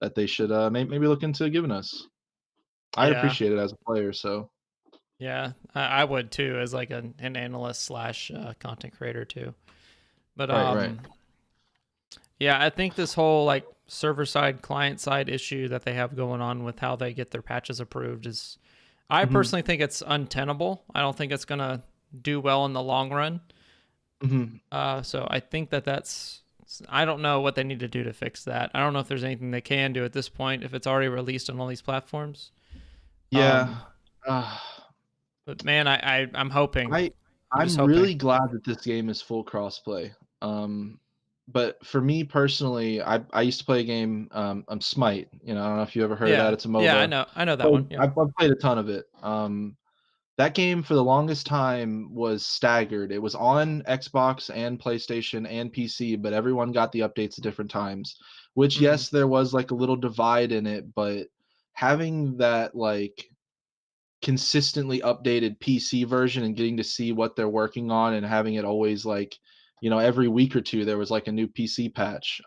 that they should maybe look into giving us. I'd yeah, appreciate it as a player. So yeah. I would too, as like an analyst slash content creator too. But right, right. yeah, I think this whole like server side, client side issue that they have going on with how they get their patches approved is, I Hmm. personally think it's untenable. I don't think it's gonna do well in the long run. Hmm. So I think that's. I don't know what they need to do to fix that. I don't know if there's anything they can do at this point if it's already released on all these platforms. Yeah. Um, Uh, but man, I'm hoping. I I'm just I'm hoping. really glad that this game is full crossplay. Um, but for me personally, I used to play a game, Smite. I don't know if you ever heard of that. Yeah, It's a yeah, MOBA. I know that one. Yeah. I've played a ton of it. That game for the longest time was staggered. It was on Xbox and PlayStation and PC, but everyone got the updates at different times. Which Mm, yes, there was like a little divide in it, but having that like consistently updated PC version and getting to see what they're working on and having it always like, every week or two there was like a new PC patch.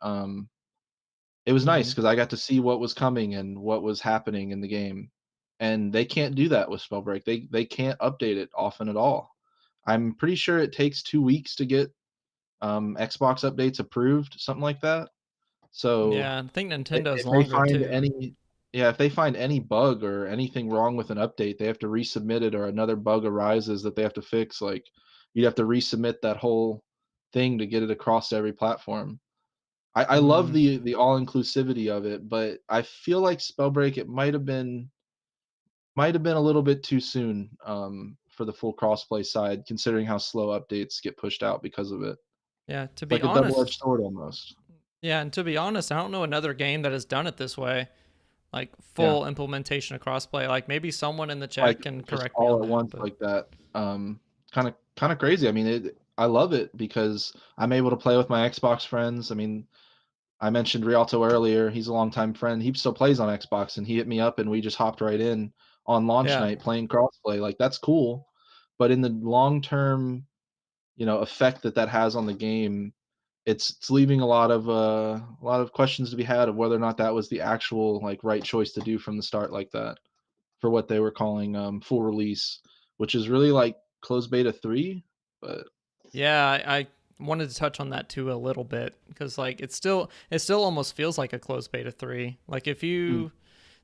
It was nice mm, because I got to see what was coming and what was happening in the game. And they can't do that with Spellbreak. They can't update it often at all. I'm pretty sure it takes 2 weeks to get Xbox updates approved, something like that. So Yeah, I think Nintendo's if they longer find too. any yeah, if they find any bug or anything wrong with an update, they have to resubmit it, or another bug arises that they have to fix, like, you'd have to resubmit that whole thing to get it across to every platform. I love Mm, the all inclusivity of it, but I feel like Spellbreak, it might have been a little bit too soon, for the full crossplay side, considering how slow updates get pushed out because of it. yeah, to It's be like a double-edged honest, sword almost. yeah, and to be honest, I don't know another game that has done it this way, like Yeah, full implementation of crossplay. Like maybe someone in the like, chat can just correct me all on at that, once but like that. Kinda crazy. I mean, I love it because I'm able to play with my Xbox friends. I mean, I mentioned Rialto earlier, he's a longtime friend, he still plays on Xbox, and he hit me up, and we just hopped right in on launch yeah, night playing crossplay, like, that's cool, but in the long term, effect that that has on the game, it's leaving a lot of questions to be had of whether or not that was the actual, like, right choice to do from the start like that, for what they were calling, full release, which is really like closed beta 3, but yeah, I wanted to touch on that too a little bit because like it still almost feels like a closed beta 3. Like if mm, you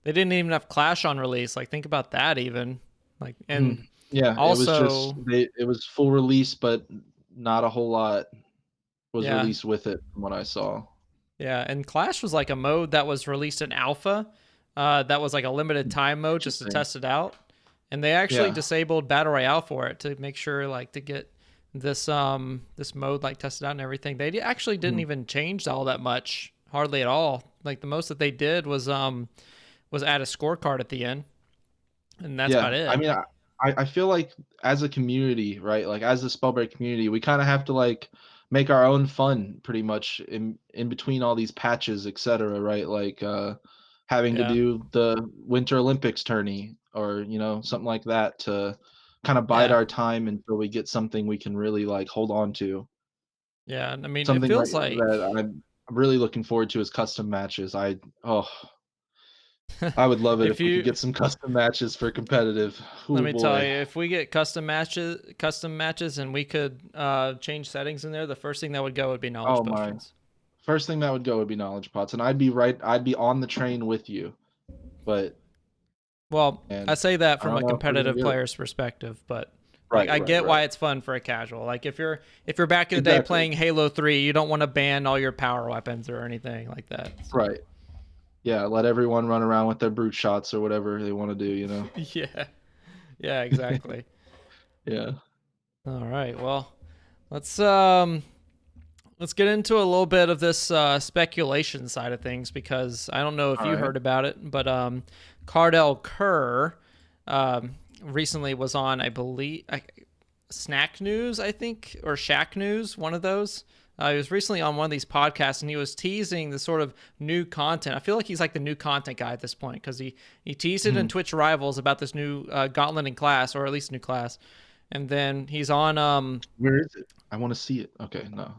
they didn't even have Clash on release. Like think about that even. Like and yeah, also it was full release, but not a whole lot was yeah, released with it from what I saw. yeah, and Clash was like a mode that was released in alpha. That was like a limited time mode just to Interesting. test it out, and they actually Yeah. disabled battle royale for it to make sure like to get this mode like tested out and everything. They actually didn't Mhm. even change all that much, hardly at all. Like the most that they did was add a scorecard at the end, and that's about Yeah, I it. mean, I feel like as a community, right, like, as the Spellbreak community, we kinda have to, like, make our own fun pretty much in between all these patches, etcetera, right, like, having to Yeah, do the Winter Olympics tourney or, something like that to kinda bide yeah, our time until we get something we can really, like, hold on to. yeah. I mean, it Something like feels like that I'm really looking forward to is custom matches. Oh, I would love it if if we could you get some custom matches for competitive. let Oh me tell boy. you, if we get custom matches, and we could change settings in there, the first thing that would go would be knowledge Oh my. potions. First thing that would go would be knowledge pots, and I'd be on the train with you, but Well, I and say that I from don't a know if we're gonna competitive do it. player's perspective, but like Right, I right, get right. why it's fun for a casual. Like if you're back in the day Exactly. playing Halo 3, you don't want to ban all your power weapons or anything like that. So Right. Yeah, let everyone run around with their brute shots or whatever they wanna do, yeah, yeah, exactly. Yeah. All right, well, let's um let's get into a little bit of this speculation side of things because I don't know if you Alright. heard about it, but Cardell Kerr recently was on, I believe, Snack News, I think, or Shack News, one of those. He was recently on one of these podcasts and he was teasing the sort of new content. I feel like he's like the new content guy at this point because he teased it in Mhm. Twitch Rivals about this new Gauntlet in class, or at least new class. And then he's on Where is it? I wanna see it. Okay, no,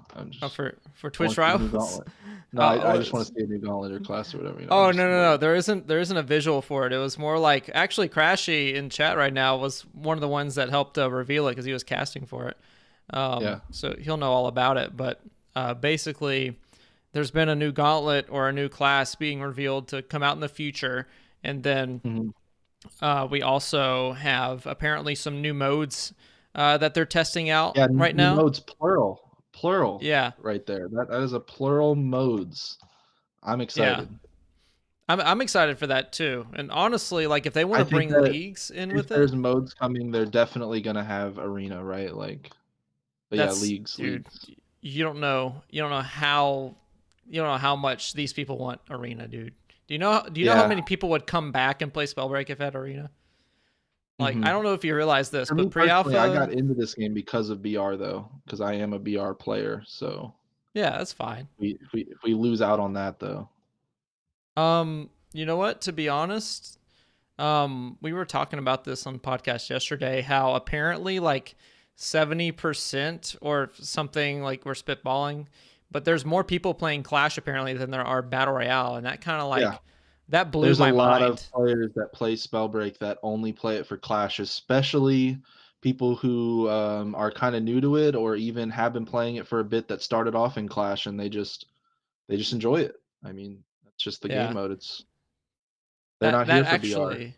for I wanna Twitch see the new Rivals. gauntlet. No, I Oh, just wanna see a new gauntlet or class or whatever, I'm oh no just no no! bored. There isn't a visual for it. It was more like actually Crashy in chat right now was one of the ones that helped reveal it because he was casting for it. Yeah. So he'll know all about it. But basically, there's been a new gauntlet or a new class being revealed to come out in the future, and then Mhm. we also have apparently some new modes that they're testing out Yeah, right new now. modes, plural. Plural Yeah, right there. That is a plural modes. I'm yeah. excited. I'm excited for that too. And honestly, like if they want I to think bring that leagues in if with it, there's modes coming, they're definitely gonna have arena, right? Like, but yeah, that's dude, leagues. you don't know how much these people want arena, dude. Do you know how Yeah. many people would come back and play Spellbreak if at arena? Like I Mhm. don't know if you realize this, For me but personally, I pre-alpha, got into this game because of BR though, because I am a BR player. So yeah, that's fine. if we lose out on that though. You know what? To be honest, we were talking about this on the podcast yesterday, how apparently like 70% or something, like we're spitballing, but there's more people playing Clash apparently than there are Battle Royale, and that kind of Yeah. like that blew There's a my lot of mind. players that play Spellbreak that only play it for Clash, especially people who, are kinda new to it or even have been playing it for a bit that started off in Clash and they just enjoy it. I mean, that's just the game Yeah. mode. They're That not that here for BR. actually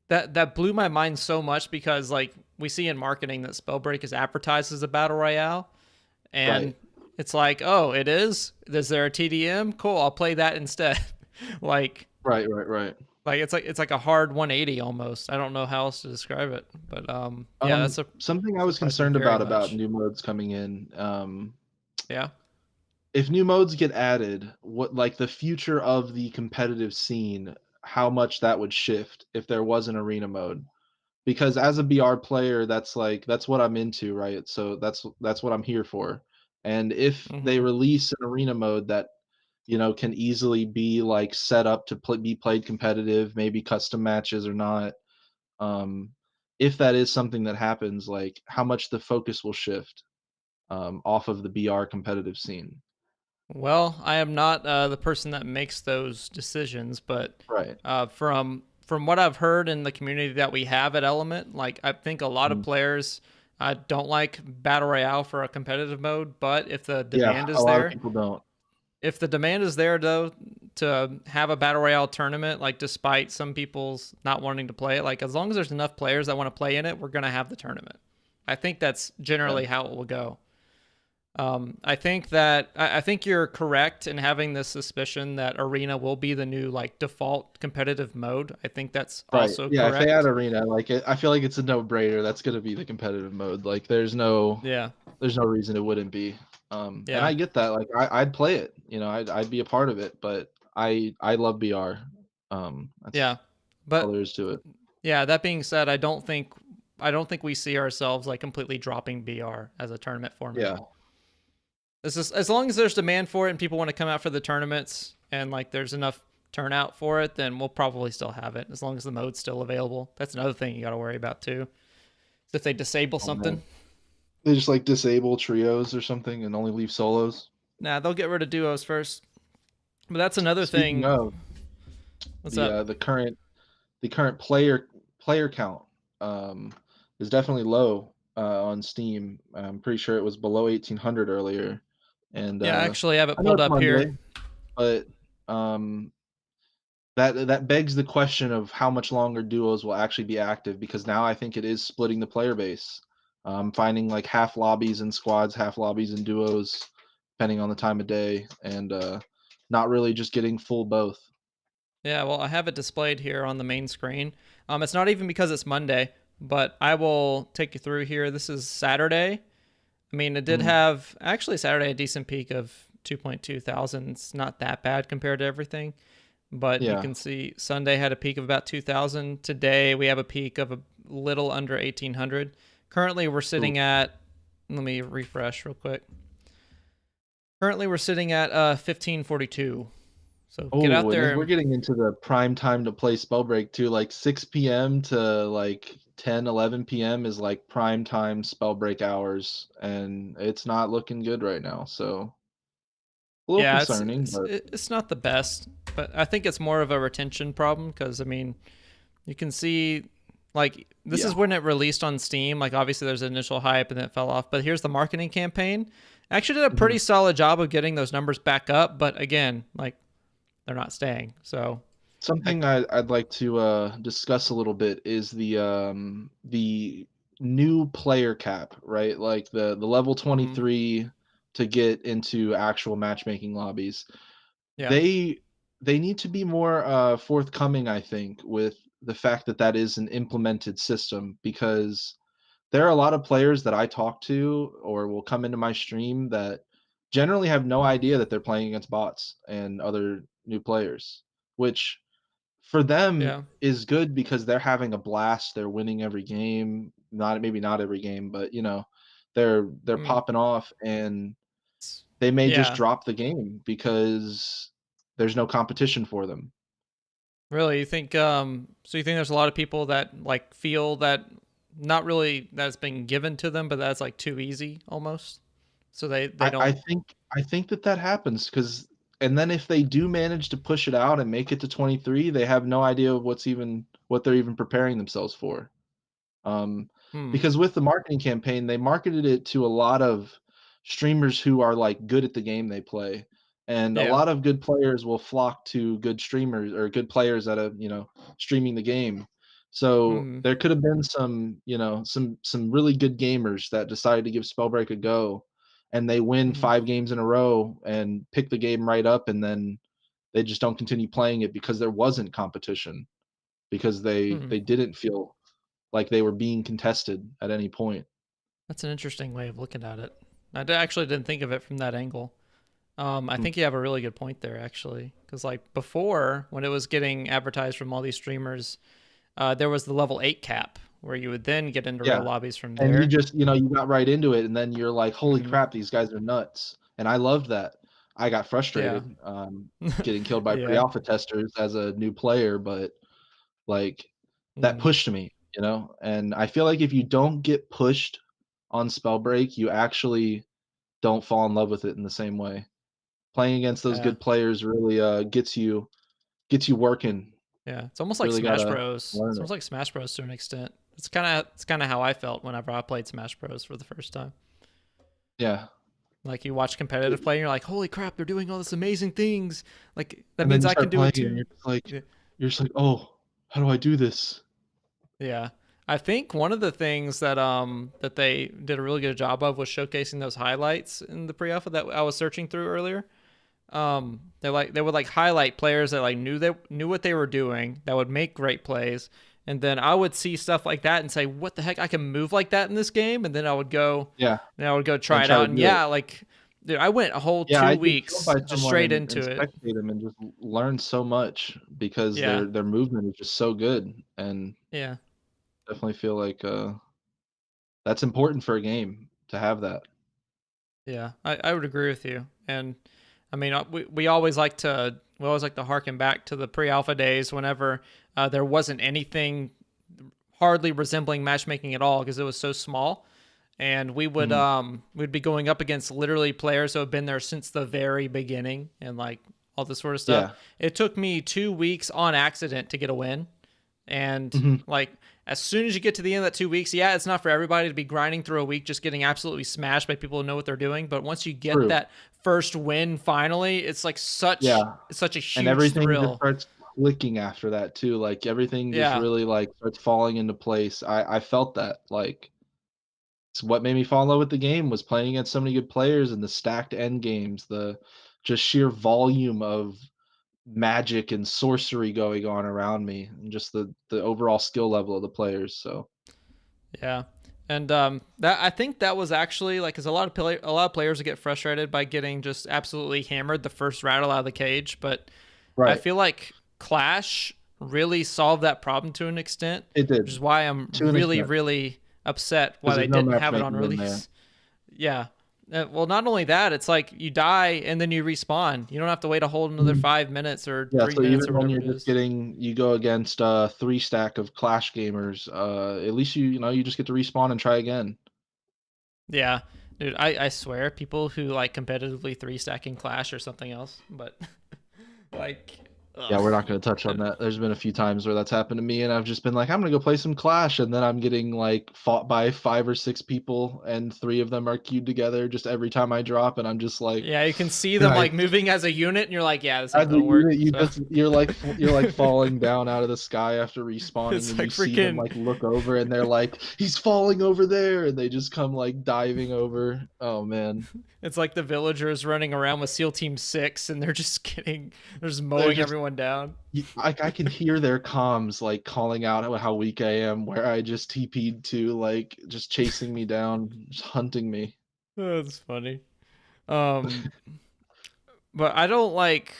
that blew my mind so much because like we see in marketing that Spellbreak is advertised as a battle royale, and Right. it's like, oh, it is. Is there a TDM? Cool, I'll play that instead. like Right, right, right. it's like a hard 180 almost. I don't know how else to describe it, but yeah, that's Something I was surprised me concerned very about much. new modes coming in. Yeah. If new modes get added, what like the future of the competitive scene, how much that would shift if there was an arena mode. Because as a BR player, that's what I'm into, right? So that's what I'm here for. And if they Hmm. release an arena mode that can easily be like set up to be played competitive, maybe custom matches or not. Um, if that is something that happens, like how much the focus will shift off of the BR competitive scene. Well, I am not the person that makes those decisions, but Right. from what I've heard in the community that we have at Element, like I think a lot of Mhm. players don't like battle royale for a competitive mode, but if the Yeah, demand a is lot of there, people don't. if the demand is there though to have a battle royale tournament, like despite some people's not wanting to play it, like as long as there's enough players that want to play in it, we're gonna have the tournament. I think that's Yeah. generally how it will go. I think you're correct in having this suspicion that arena will be the new like default competitive mode. I think that's Right. also Yeah, if they add correct. arena, I feel like it's a no-brainer. That's gonna be the competitive mode. Like Yeah, there's no reason it wouldn't be. And yeah, I get that. Like I'd play it. I'd be a part of it. But I love BR. That's yeah. all But there is to it. yeah, that being said, I don't think we see ourselves like completely dropping BR as a tournament format. Yeah. This is as long as there's demand for it and people want to come out for the tournaments and like there's enough turnout for it, then we'll probably still have it as long as the mode's still available. That's another thing you got to worry about too. Is if they disable Oh man. something. They just like disable trios or something and only leave solos. Nah, they'll get rid of duos first. But that's another Speaking thing. of What's up? the current player count um, is definitely low on Steam. I'm pretty sure it was below 1,800 earlier, and Yeah, I actually have it I know pulled it's up here. Monday, but um, that begs the question of how much longer duos will actually be active because now I think it is splitting the player base. Finding like half lobbies and squads, half lobbies and duos, depending on the time of day, and not really just getting full both. Yeah, well, I have it displayed here on the main screen. It's not even because it's Monday, but I will take you through here. This is Saturday. I mean, it did Mhm. have actually Saturday a decent peak of 2.2 thousand. It's not that bad compared to everything, but you Yeah. can see Sunday had a peak of about 2,000. Today we have a peak of a little under 1,800. Currently, we're Ooh. sitting at. Let me refresh real quick. Currently, we're sitting at 1542. So get out Oh, and then there. we're getting into the prime time to play Spellbreak too, like 6 p.m. to like 10, 11 p.m. is like prime time Spellbreak hours, and it's not looking good right now. So a little Yeah, it's concerning, it's but it's not the best, but I think it's more of a retention problem because I mean, you can see like this yeah. is when it released on Steam. Like obviously there's initial hype and then it fell off, but here's the marketing campaign. Actually did a Mhm. pretty solid job of getting those numbers back up, but again, like they're not staying. So I Something I'd like to discuss a little bit is the new player cap, right? Like the level mhm, 23 to get into actual matchmaking lobbies. yeah, They they need to be more forthcoming, I think, with the fact that that is an implemented system because there are a lot of players that I talk to or will come into my stream that generally have no idea that they're playing against bots and other new players, which for them yeah, is good because they're having a blast, they're winning every game, not every game, but they're mm, popping off and s- they may just yeah. drop the game because there's no competition for them. Really, you think so you think there's a lot of people that like feel that not really that's been given to them, but that's like too easy almost. So they I don't. think that happens because and then if they do manage to push it out and make it to 23, they have no idea what they're even preparing themselves for. Um, Hmm. because with the marketing campaign, they marketed it to a lot of streamers who are, like, good at the game they play, and a Yeah. lot of good players will flock to good streamers or good players that are, streaming the game. So Hmm. there could have been some, some really good gamers that decided to give Spellbreak a go, and they win Hmm. 5 games in a row and pick the game right up, and then they just don't continue playing it because there wasn't competition, because Hmm. they didn't feel like they were being contested at any point. That's an interesting way of looking at it. Actually didn't think of it from that angle. I Mm, think you have a really good point there, actually, because like before, when it was getting advertised from all these streamers, there was the level 8 cap where you would then get into real yeah, lobbies from and you there. just you got right into it, and then you're like, "Holy Hmm. crap, these guys are nuts," and I loved that. I got Yeah. frustrated, getting killed by Yeah. pre-alpha testers as a new player, but, like, that Hmm. pushed me, and I feel like if you don't get pushed on Spellbreak, you actually don't fall in love with it in the same way. Playing against those Yeah. good players really, gets you working. Yeah. It's almost like Really Smash gotta Bros. It's learn it. almost like Smash Bros to an extent. It's kind of how I felt whenever I played Smash Bros for the first time. Yeah, Like you watch competitive it play and you're like, "Holy crap, they're doing all this amazing things. Like that and then means you I can start do playing it it, and too." Yeah. you're just like, "Oh, how do I do this?" Yeah. I think one of the things that they did a really good job of was showcasing those highlights in the pre-alpha that I was searching through earlier. They would like highlight players that like knew what they were doing, that would make great plays, and then I would see stuff like that and say, "What the heck? I can move like that in this game?" And then Yeah, I would go try and it try out, to and do it. yeah, like dude, I went a whole Yeah, two I'd get killed weeks by just someone straight and into it. spectate them and just learn so much because Yeah, their movement is just so good, and yeah. definitely feel like, that's important for a game to have that. Yeah, I would agree with you. And I mean, we always like to harken back to the pre-alpha days whenever there wasn't anything hardly resembling matchmaking at all because it was so small. And Mhm. we'd be going up against literally players who have been there since the very beginning and like all this sort of stuff. Yeah. It took me 2 weeks on accident to get a win. And Mhm. like as soon as you get to the end of that 2 weeks, yeah, it's not for everybody to be grinding through a week just getting absolutely smashed by people who know what they're doing. But once you get True. that first win finally, it's like Yeah, it's such a and huge everything just thrill. starts clicking after that too, like, everything just Yeah. really, like, starts falling into place. I felt that, like, it's what made me fall in love with the game was playing against so many good players and the stacked end games, the just sheer volume of magic and sorcery going on around me, and just the overall skill level of the players, so Yeah. And that I think that was actually like cuz a lot of players would get frustrated by getting just absolutely hammered the first rattle out of the cage, but I right, feel like Clash really solved that problem to an extent, it which is did, why I'm to an really, extent, really upset why because they there's no didn't have it on matchmaking in there. release. Yeah. Well, not only that, it's like you die and then you respawn. You don't have to wait a whole another Mhm. 5 minutes or Yeah, three so minutes even or when whatever you're it just is. getting you go against a 3 stack of Clash gamers, at least you just get to respawn and try again. Yeah. Dude, I swear, people who like competitively three stacking Clash or something else, but like, Yeah, ugh. we're not gonna touch on that. There's been a few times where that's happened to me, and I've just been like, "I'm gonna go play some Clash," and then I'm getting, like, fought by 5 or 6 people, and 3 of them are queued together just every time I drop, and I'm just like, Yeah, you can see them "Guys, like moving as a unit, and you're like, yeah, this ain't as a gonna work. unit, So you're, like, falling down out of the sky after respawning, it's and you like see them, freaking. like, look over, and they're like, 'He's falling over there,' and they just come, like, diving over. Oh, man. It's like the villagers running around with SEAL Team 6, and they're just They're mowing just everyone down. I can hear their comms, like, calling out how weak I am, where I just TP'd to, like, just chasing me down, just hunting me. Oh, that's funny. Um, but I don't like.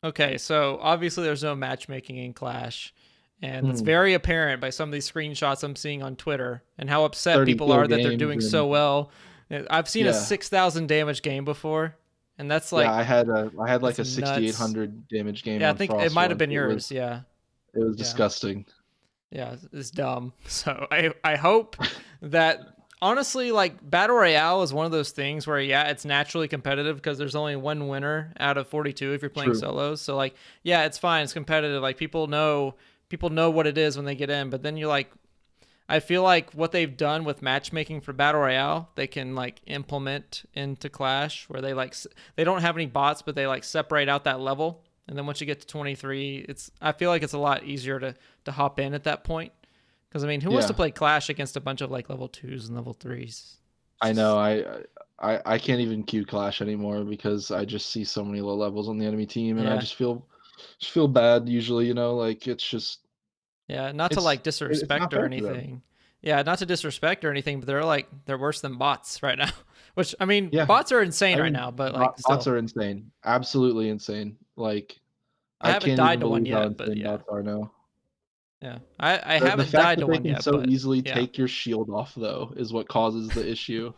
Okay, so obviously there's no matchmaking in Clash, and it's Mhm. very apparent by some of these screenshots I'm seeing on Twitter and how upset 30 people kill are that they're games doing and so well. I've seen a yeah. 6,000 damage game before, and that's Yeah, like I had, like, that's a nuts. 6,800 damage game Yeah, I on think it might have Frostborn. been yours. Yeah, It was yeah. disgusting. Yeah, it's dumb. So I hope that honestly, like battle royale is one of those things where yeah, it's naturally competitive because there's only one winner out of 42 if you're playing True. solos. So like yeah, it's fine, it's competitive. Like people know what it is when they get in, but then you're like I feel like what they've done with matchmaking for Battle Royale, they can like implement into Clash where they don't have any bots, but they like separate out that level. And then once you get to 23, I feel like it's a lot easier to hop in at that point. Because I mean, who wants to Yeah, play Clash against a bunch of like level 2s and level 3s? It's I know. just I can't even queue Clash anymore because I just see so many low levels on the enemy team, and I yeah. just feel bad usually. Like it's just Yeah, not to like it's not disrespect or fair for them. anything. Yeah, not to disrespect or anything, but they're worse than bots right now. Which I mean, Yeah, bots are insane I right mean now, but like bots still, are insane, absolutely insane. Like I I haven't can't died even to one believe how yet. But insane yeah, bots are now. yeah, I The haven't fact died that to they one can yet, so but easily yeah, take your shield off though is what causes the issue.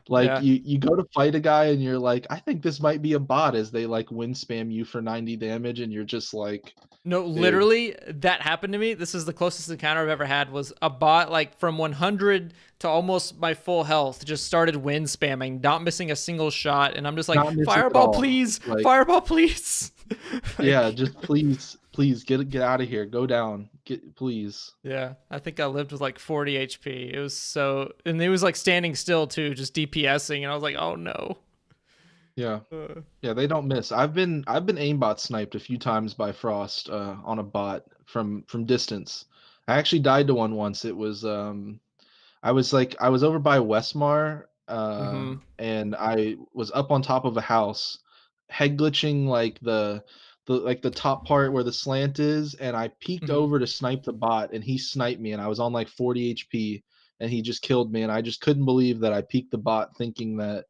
Like yeah. you go to fight a guy and you're like, I think this might be a bot as they like wind spam you for 90 damage and you're just like, No, dude, literally, that happened to me. This is the closest encounter I've ever had. Was a bot like from 100 to almost my full health just started wind spamming, not missing a single shot, and I'm just like, not missing at fireball, all. please, Like, fireball, please. yeah, Like, just please get out of here. Go down. Get please. yeah, I think I lived with like 40 HP. It was so, and it was like standing still too, just DPSing, and I was like, oh no. Yeah. Uh, Yeah, they don't miss. I've been aimbot sniped a few times by Frost on a bot from distance. I actually died to one once. It was I was over by Westmar, mm-hmm. and I was up on top of a house, head glitching like the top part where the slant is, and I peeked Mm-hmm. over to snipe the bot, and he sniped me, and I was on like 40 HP, and he just killed me, and I just couldn't believe that I peeked the bot, thinking that,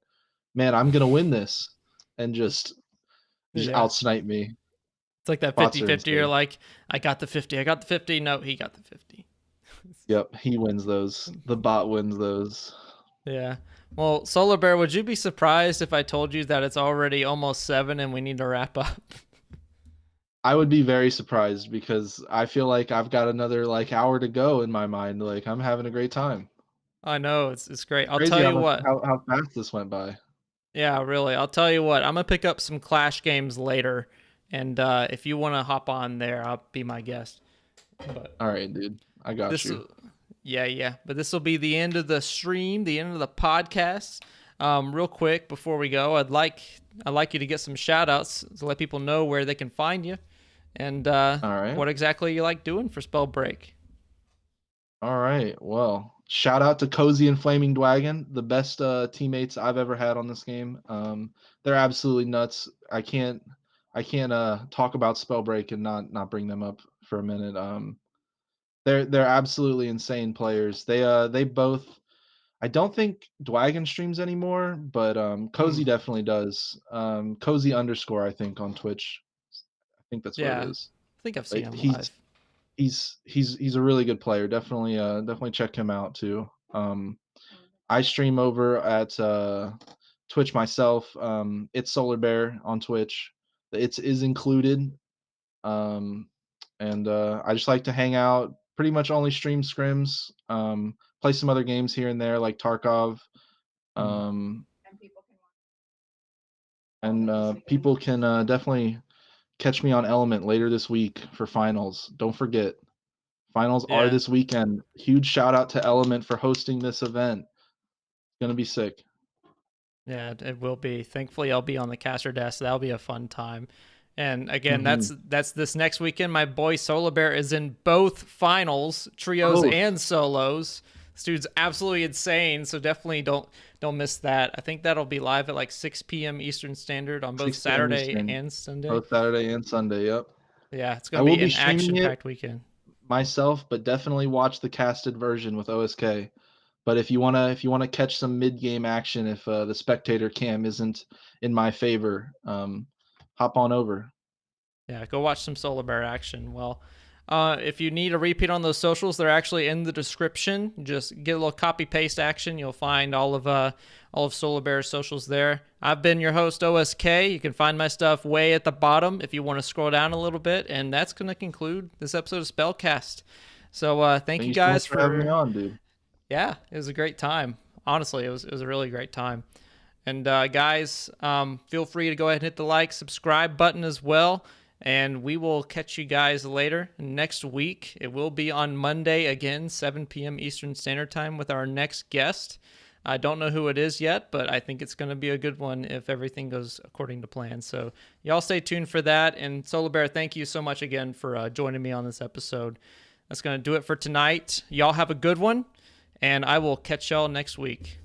man, I'm gonna win this, and just Yeah. out snipe me. It's like that Bots are 50-50. You're insane. like, I got the 50. I got the 50. No, he got the 50. Yep, he wins those. The bot wins those. Yeah. Well, Solar Bear, would you be surprised if I told you that it's already almost 7 and we need to wrap up? I would be very surprised because I feel like I've got another like hour to go in my mind. Like I'm having a great time. I know it's great. I'll Crazy tell how you much what. how fast this went by. Yeah, really. I'll tell you what. I'm gonna pick up some Clash games later, and if you want to hop on there, I'll be my guest. But All right, dude. I got this, you. yeah, yeah. But this will be the end of the stream, the end of the podcast. Real quick before we go, I'd like you to get some shout outs to let people know where they can find you and All right. what exactly you like doing for Spellbreak. All right. Well, shout out to Cozy and Flaming Dwagon, the best teammates I've ever had on this game. They're absolutely nuts. I can't talk about Spellbreak and not bring them up for a minute. They're absolutely insane players. They both. I don't think Dwagon streams anymore, but Mm, Cozy definitely does. Cozy underscore I think on Twitch. I think that's what it yeah, is. I think I've seen But him he's live. he's a really good player. Definitely check him out too. I stream over at Twitch myself. It's SolarBear on Twitch. It's is included. Um, and I just like to hang out. Pretty much only stream scrims. Play some other games here and there like Tarkov. Mm, Um, and people can definitely catch me on Element later this week for finals. Don't forget, finals are yeah. this weekend. Huge shout out to Element for hosting this event. It's gonna be sick. Yeah, it will be. Thankfully, I'll be on the caster desk. That'll be a fun time. And again, Hmm. that's this next weekend. My boy Solar Bear is in both finals, trios Both and solos. This dude's absolutely insane. So definitely don't miss that. I think that'll be live at like 6 p.m. Eastern Standard on both 6 p.m. Saturday Eastern, and Sunday. both Saturday and Sunday. Yep. Yeah, it's I gonna will be be an streaming it action-packed weekend. myself, but definitely watch the casted version with OSK. But if you wanna catch some mid game action, if the spectator cam isn't in my favor, hop on over. Yeah, go watch some Solar Bear action. Well, if you need a repeat on those socials, they're actually in the description. Just get a little copy paste action. You'll find all of Solar Bear's socials there. I've been your host OSK. You can find my stuff way at the bottom if you want to scroll down a little bit. And that's going to conclude this episode of Spellcast. So thank Thank you you so much guys for having me for on, dude. yeah, it was a great time. Honestly, it was a really great time. And guys, feel free to go ahead and hit the like, subscribe button as well. And we will catch you guys later next week. It will be on Monday again, 7 p.m. Eastern Standard Time with our next guest. I don't know who it is yet, but I think it's going to be a good one if everything goes according to plan. So y'all stay tuned for that. And SolarBear, thank you so much again for joining me on this episode. That's going to do it for tonight. Y'all have a good one, and I will catch y'all next week.